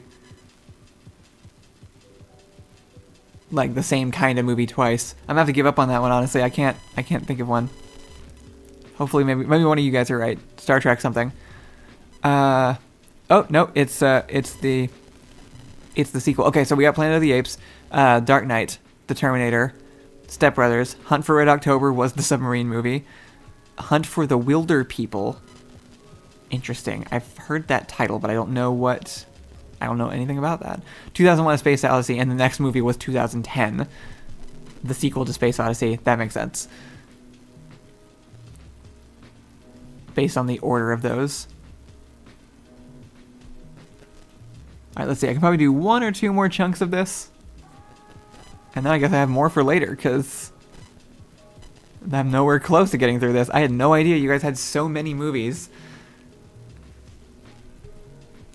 like the same kind of movie twice. I'm gonna have to give up on that one, honestly. I can't think of one. Hopefully maybe one of you guys are right. Star Trek something. Oh no, it's the sequel. Okay, so we got Planet of the Apes, Dark Knight, The Terminator, Step Brothers, Hunt for Red October was the submarine movie, Hunt for the Wilder People. Interesting. I've heard that title, but I don't know anything about that. 2001: A Space Odyssey, and the next movie was 2010, the sequel to Space Odyssey. That makes sense, based on the order of those. All right, let's see. I can probably do 1 or 2 more chunks of this. And then I guess I have more for later, because I'm nowhere close to getting through this. I had no idea you guys had so many movies.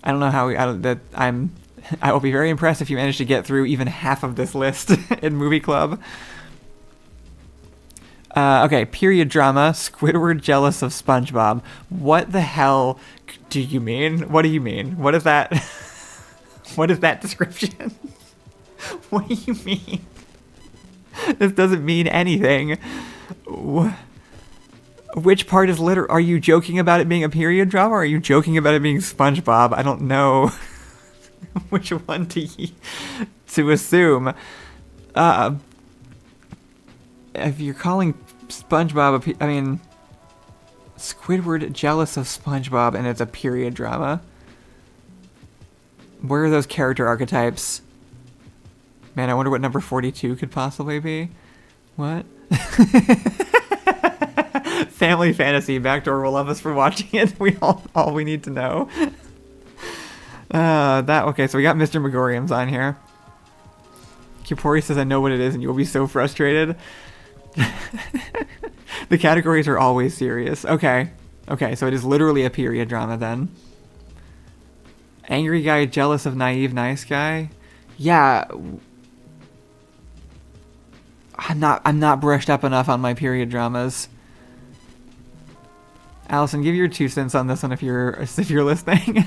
I don't know how I will be very impressed if you manage to get through even half of this list in Movie Club. Okay, period drama, Squidward jealous of SpongeBob. What the hell do you mean? What do you mean? What is that? What is that description? What do you mean? This doesn't mean anything. Which part is literal? Are you joking about it being a period drama, or are you joking about it being SpongeBob? I don't know which one to assume. If you're calling SpongeBob I mean, Squidward jealous of SpongeBob and it's a period drama. Where are those character archetypes? Man, I wonder what number 42 could possibly be. What? Family fantasy. Backdoor will love us for watching it. We all we need to know. Okay, so we got Mr. Megorium's on here. Kipori says, I know what it is and you will be so frustrated. The categories are always serious. Okay, so it is literally a period drama then. Angry guy jealous of naive nice guy. Yeah. I'm not brushed up enough on my period dramas. Allison, give your 2 cents on this one if you're listening.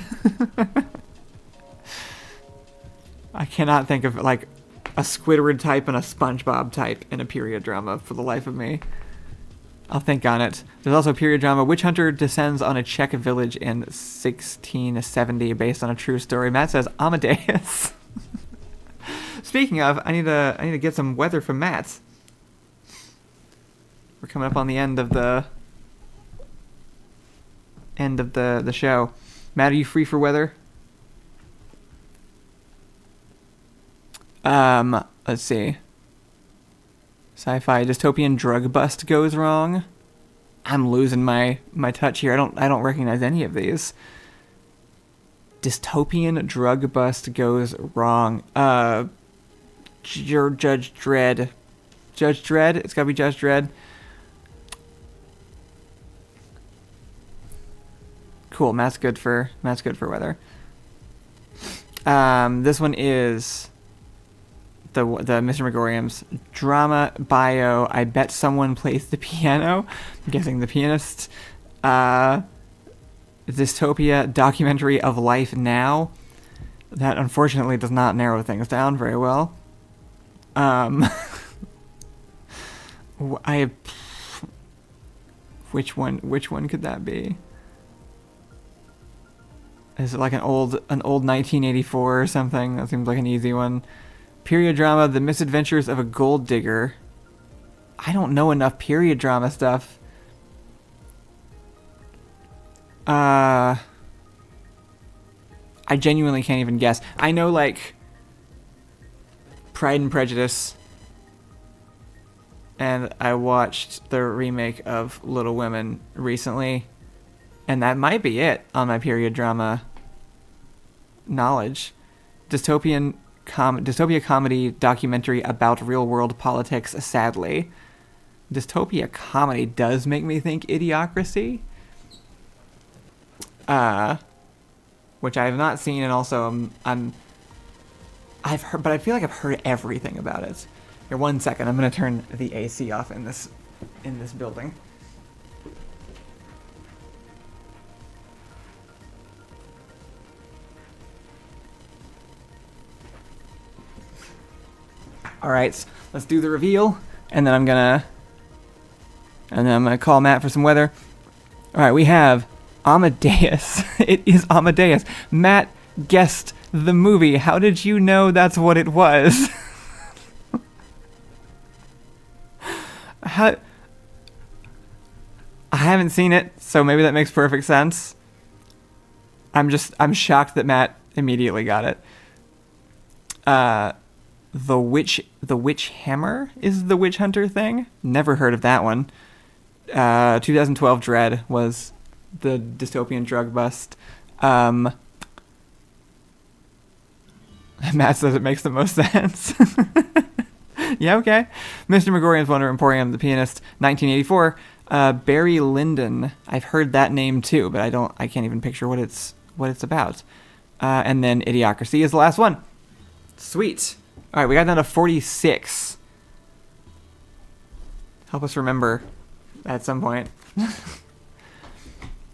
I cannot think of like a Squidward type and a SpongeBob type in a period drama for the life of me. I'll think on it. There's also a period drama. Witch hunter descends on a Czech village in 1670 based on a true story. Matt says Amadeus. Speaking of, I need to get some weather from Matt. We're coming up on the end of the show. Matt, are you free for weather? Let's see. Sci-fi dystopian drug bust goes wrong. I'm losing my touch here. I don't recognize any of these. Dystopian drug bust goes wrong. Judge Dredd. Judge Dredd? It's gotta be Judge Dredd. Cool, Matt's good for weather. This one is the Mr. Megorium's drama bio. I bet someone plays the piano. I'm guessing the pianist. Dystopia documentary of life now. That unfortunately does not narrow things down very well. Which one could that be? Is it like an old 1984 or something? That seems like an easy one. Period drama, The Misadventures of a Gold Digger. I don't know enough period drama stuff. I genuinely can't even guess. I know like Pride and Prejudice, and I watched the remake of Little Women recently, and that might be it on my period drama knowledge. Dystopia comedy documentary about real world politics, sadly. Dystopia comedy does make me think Idiocracy. Which I have not seen, and also I've heard, but I feel like I've heard everything about it. Here, 1 second. I'm gonna turn the AC off in this building. All right, let's do the reveal, and then I'm gonna call Matt for some weather. All right, we have Amadeus. It is Amadeus. Matt guessed the movie. How did you know that's what it was? I haven't seen it, so maybe that makes perfect sense. I'm shocked that Matt immediately got it. The Witch Hammer is the witch hunter thing. Never heard of that one. 2012 Dread was the dystopian drug bust. Matt says it makes the most sense. Yeah, okay. Mr. Megorian's Wonder Emporium, the pianist, 1984. Barry Lyndon. I've heard that name too, but I can't even picture what it's about. And then Idiocracy is the last one. Sweet. All right, we got down to 46. Help us remember at some point.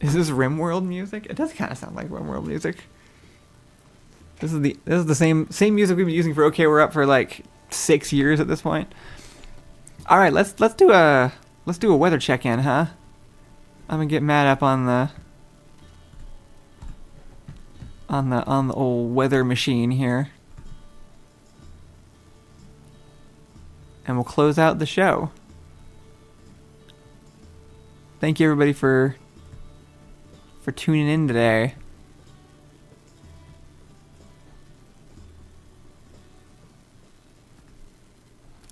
Is this RimWorld music? It does kind of sound like RimWorld music. This is the same music we've been using for OK We're Up for like 6 years at this point. All right, let's do a weather check-in, huh? I'm gonna get Matt up on the old weather machine here, and we'll close out the show. Thank you everybody for tuning in today.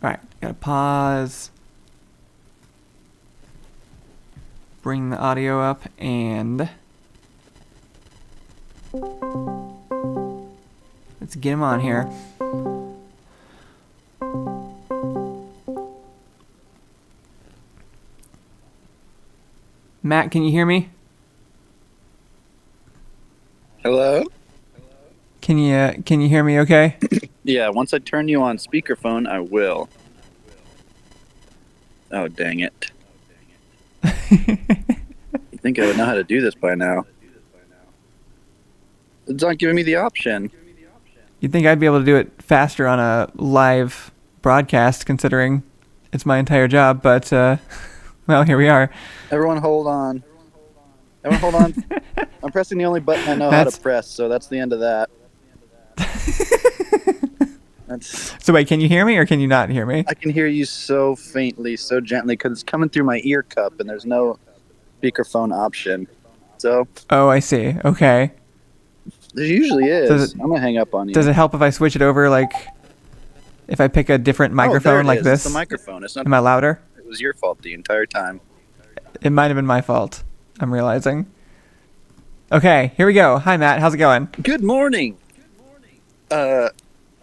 All right, gotta pause, bring the audio up, and let's get him on here. Matt, can you hear me? Hello? Can you hear me okay? Yeah, once I turn you on speakerphone, I will. Oh, dang it. You think I would know how to do this by now? It's not giving me the option. You'd think I'd be able to do it faster on a live broadcast, considering it's my entire job, but, well, here we are. Everyone hold on. Everyone hold on. I'm pressing the only button I know how to press, so that's the end of that. So wait, can you hear me or can you not hear me? I can hear you so faintly, so gently, because it's coming through my ear cup, and there's no speakerphone option. So. Oh, I see. Okay. There usually is. I'm going to hang up on you. Does it help if I switch it over, like, if I pick a different microphone like this? It's the microphone. It's not. Am I louder? It was your fault the entire time. It might have been my fault, I'm realizing. Okay, here we go. Hi, Matt. How's it going? Good morning.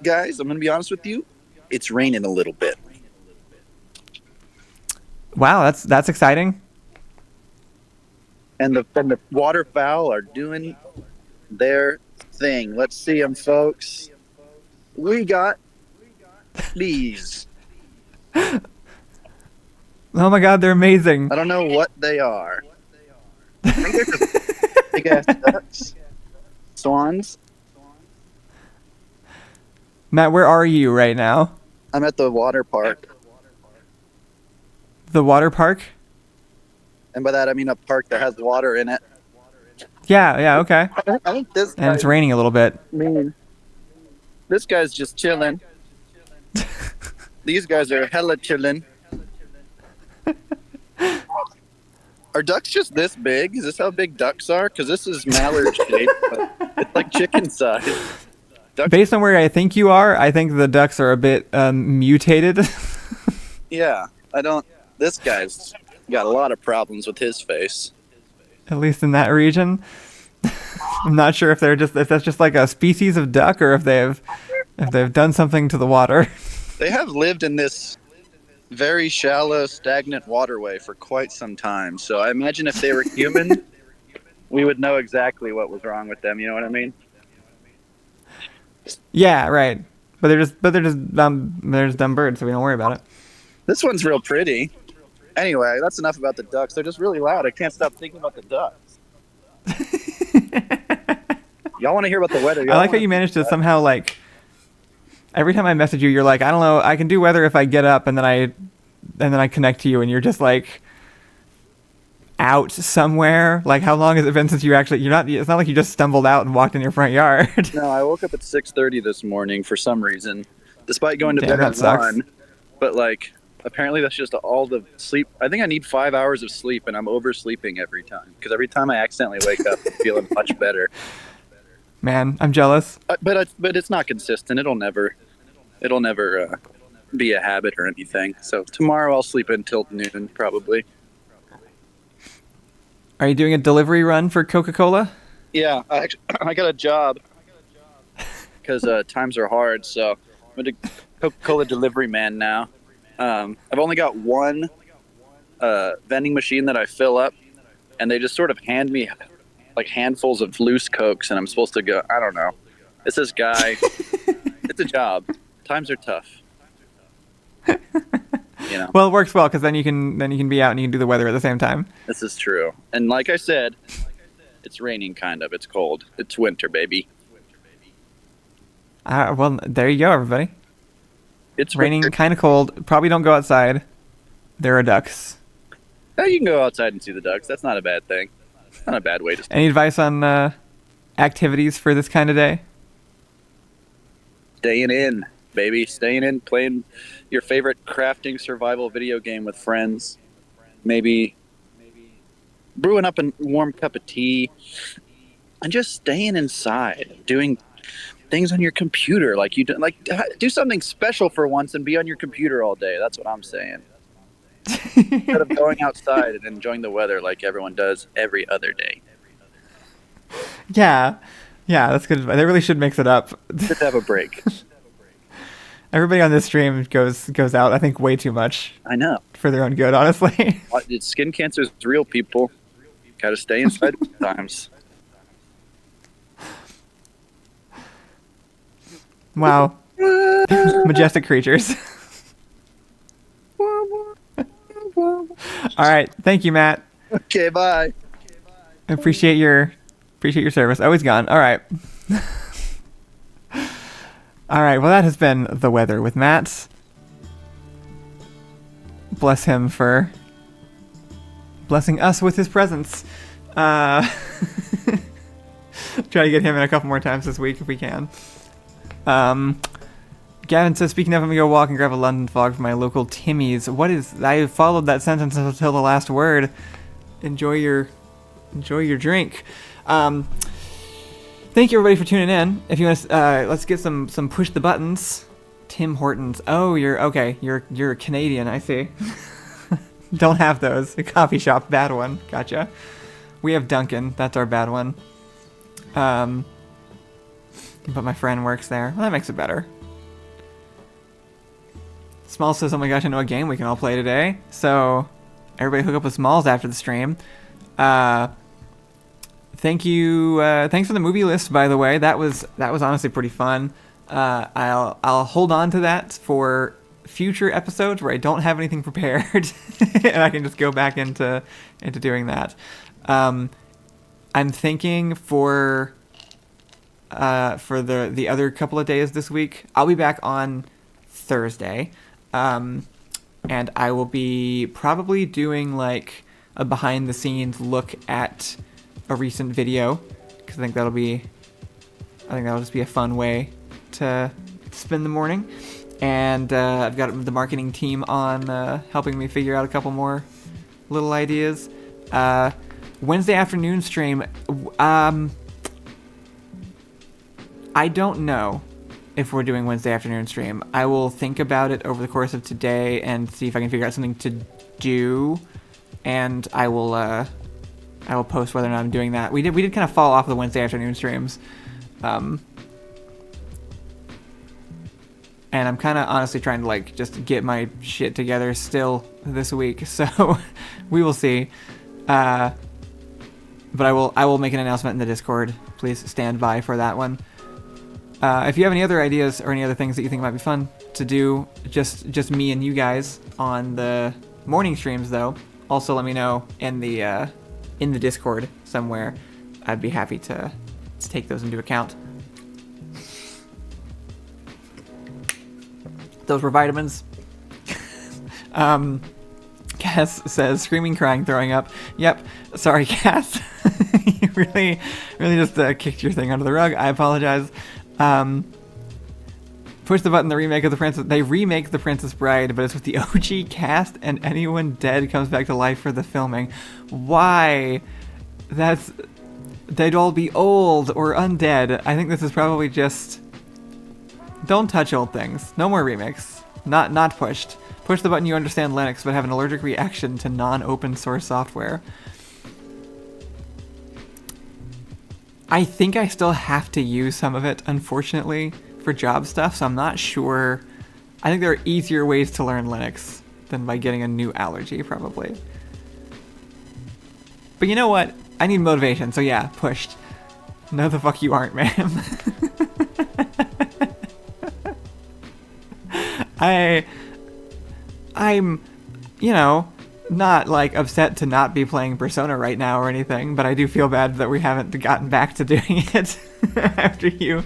Guys, I'm going to be honest with you. It's raining a little bit. Wow, that's exciting. And the waterfowl are doing their thing. Let's see them, folks. We got these. Oh my God, they're amazing. I don't know what they are. I think they're just big-ass ducks. Swans. Matt, where are you right now? I'm at the water park. The water park? And by that, I mean a park that has water in it. Yeah, okay. I think this and it's raining a little bit. This guy's just chilling. These guys are hella chilling. Are ducks just this big? Is this how big ducks are? Because this is mallard shaped, but it's like chicken size. Ducks. Based on where I think you are, I think the ducks are a bit mutated. Yeah, this guy's got a lot of problems with his face. At least in that region. I'm not sure if that's just like a species of duck or if they've done something to the water. They have lived in this very shallow, stagnant waterway for quite some time. So I imagine if they were human, we would know exactly what was wrong with them. You know what I mean? Yeah, right. But they're just dumb birds, so we don't worry about it. This one's real pretty. Anyway, that's enough about the ducks. They're just really loud. I can't stop thinking about the ducks. Y'all want to hear about the weather? I like how you managed to somehow, like, every time I message you, you're like, I don't know, I can do weather if I get up, and then I connect to you, and you're just like out somewhere. Like, how long has it been since it's not like you just stumbled out and walked in your front yard. No, I woke up at 6:30 this morning for some reason, despite going to bed at 1. But like, apparently that's just all the sleep. I think I need 5 hours of sleep, and I'm oversleeping every time. Because every time I accidentally wake up, I'm feeling much better. Man, I'm jealous. But it's not consistent. It'll never be a habit or anything. So tomorrow I'll sleep until noon, probably. Are you doing a delivery run for Coca-Cola? Yeah, I got a job because times are hard. So I'm a Coca-Cola delivery man now. I've only got one vending machine that I fill up, and they just sort of hand me like handfuls of loose Cokes, and I'm supposed to go. I don't know. It's this guy. It's a job. Times are tough. You know. Well, it works well because then you can be out and you can do the weather at the same time. This is true. And like I said, it's raining kind of. It's cold. It's winter, baby. Well, there you go, everybody. It's raining, winter. kind of cold. Probably don't go outside. There are ducks. You can go outside and see the ducks. That's not a bad thing. It's not a bad way to start. Any advice on activities for this kind of day? Staying in, baby. Staying in, playing your favorite crafting survival video game with friends. Maybe brewing up a warm cup of tea. And just staying inside, doing things on your computer like you do. Like, do something special for once and be on your computer all day. That's what I'm saying. Instead of going outside and enjoying the weather like everyone does every other day. Yeah, that's good. They really should mix it up. Just have a break. Everybody on this stream goes out, I think, way too much. I know. For their own good, honestly. Skin cancer is real, people. Got to stay inside times. Wow. Majestic creatures. All right. Thank you, Matt. Okay, bye. I appreciate your service. Oh, he's gone. All right. All right. Well, that has been the weather with Matt. Bless him for blessing us with his presence. Try to get him in a couple more times this week if we can. Gavin says, speaking of, I'm going to go walk and grab a London Fog from my local Timmy's. I followed that sentence until the last word. Enjoy your drink. Thank you, everybody, for tuning in. If you want to, let's get some push the buttons. Tim Hortons. Oh, you're Canadian, I see. Don't have those. A coffee shop, bad one. Gotcha. We have Dunkin'. That's our bad one. But my friend works there. Well, that makes it better. Small says, oh my gosh, I know a game we can all play today. So, everybody hook up with Smalls after the stream. Thank you. Thanks for the movie list, by the way. That was honestly pretty fun. I'll hold on to that for future episodes where I don't have anything prepared, and I can just go back into doing that. I'm thinking for the other couple of days this week, I'll be back on Thursday, and I will be probably doing like a behind the scenes look at a recent video, because I think that'll just be a fun way to spend the morning. And I've got the marketing team on helping me figure out a couple more little ideas. Wednesday afternoon stream, I don't know if we're doing Wednesday afternoon stream. I will think about it over the course of today and see if I can figure out something to do, and I will post whether or not I'm doing that. We did kind of fall off the Wednesday afternoon streams, and I'm kind of honestly trying to like just get my shit together still this week, so we will see. But I will make an announcement in the Discord. Please stand by for that one. If you have any other ideas or any other things that you think might be fun to do, just me and you guys on the morning streams, though, also let me know in the Discord somewhere. I'd be happy to take those into account. Those were vitamins. Cass says, screaming, crying, throwing up. Yep. Sorry, Cass. You really just kicked your thing under the rug. I apologize. Push the button, the remake of The Princess. They remake The Princess Bride, but it's with the OG cast, and anyone dead comes back to life for the filming. Why? They'd all be old or undead. I think this is probably just... Don't touch old things. No more remakes. Not pushed. Push the button, you understand Linux, but have an allergic reaction to non-open source software. I think I still have to use some of it, unfortunately, for job stuff, so I'm not sure. I think there are easier ways to learn Linux than by getting a new allergy, probably. But you know what? I need motivation, so yeah, pushed. No, the fuck you aren't, ma'am. I'm, you know, not like upset to not be playing Persona right now or anything, but I do feel bad that we haven't gotten back to doing it after you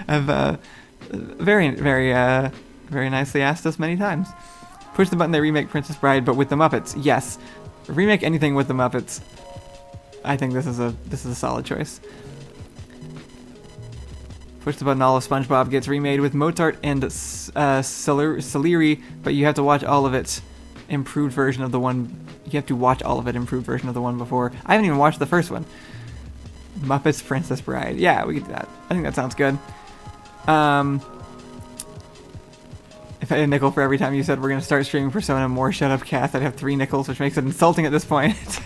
have very nicely asked us many times. Push the button they remake Princess Bride, but with the Muppets. Yes, remake anything with the Muppets. I think this is a solid choice. Push the button, all of SpongeBob gets remade with Mozart and Salieri, but you have to watch all of it. Improved version of the one. You have to watch all of it. Improved version of the one before. I haven't even watched the first one. Muppets Princess Bride. Yeah, we could do that. I think that sounds good. If I had a nickel for every time you said we're gonna start streaming Persona more Shut Up Cast, I'd have 3 nickels, which makes it insulting at this point.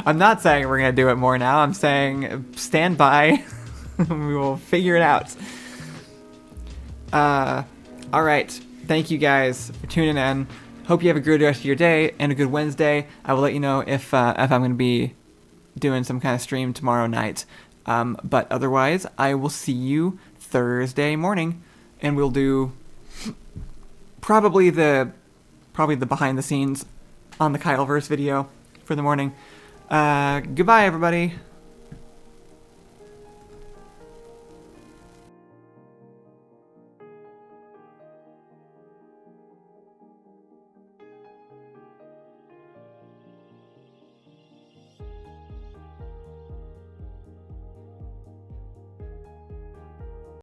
I'm not saying we're gonna do it more now. I'm saying stand by. We will figure it out. All right. Thank you guys for tuning in. Hope you have a good rest of your day and a good Wednesday. I will let you know if I'm going to be doing some kind of stream tomorrow night. But otherwise, I will see you Thursday morning, and we'll do probably the behind the scenes on the Kyleverse video for the morning. Goodbye, everybody.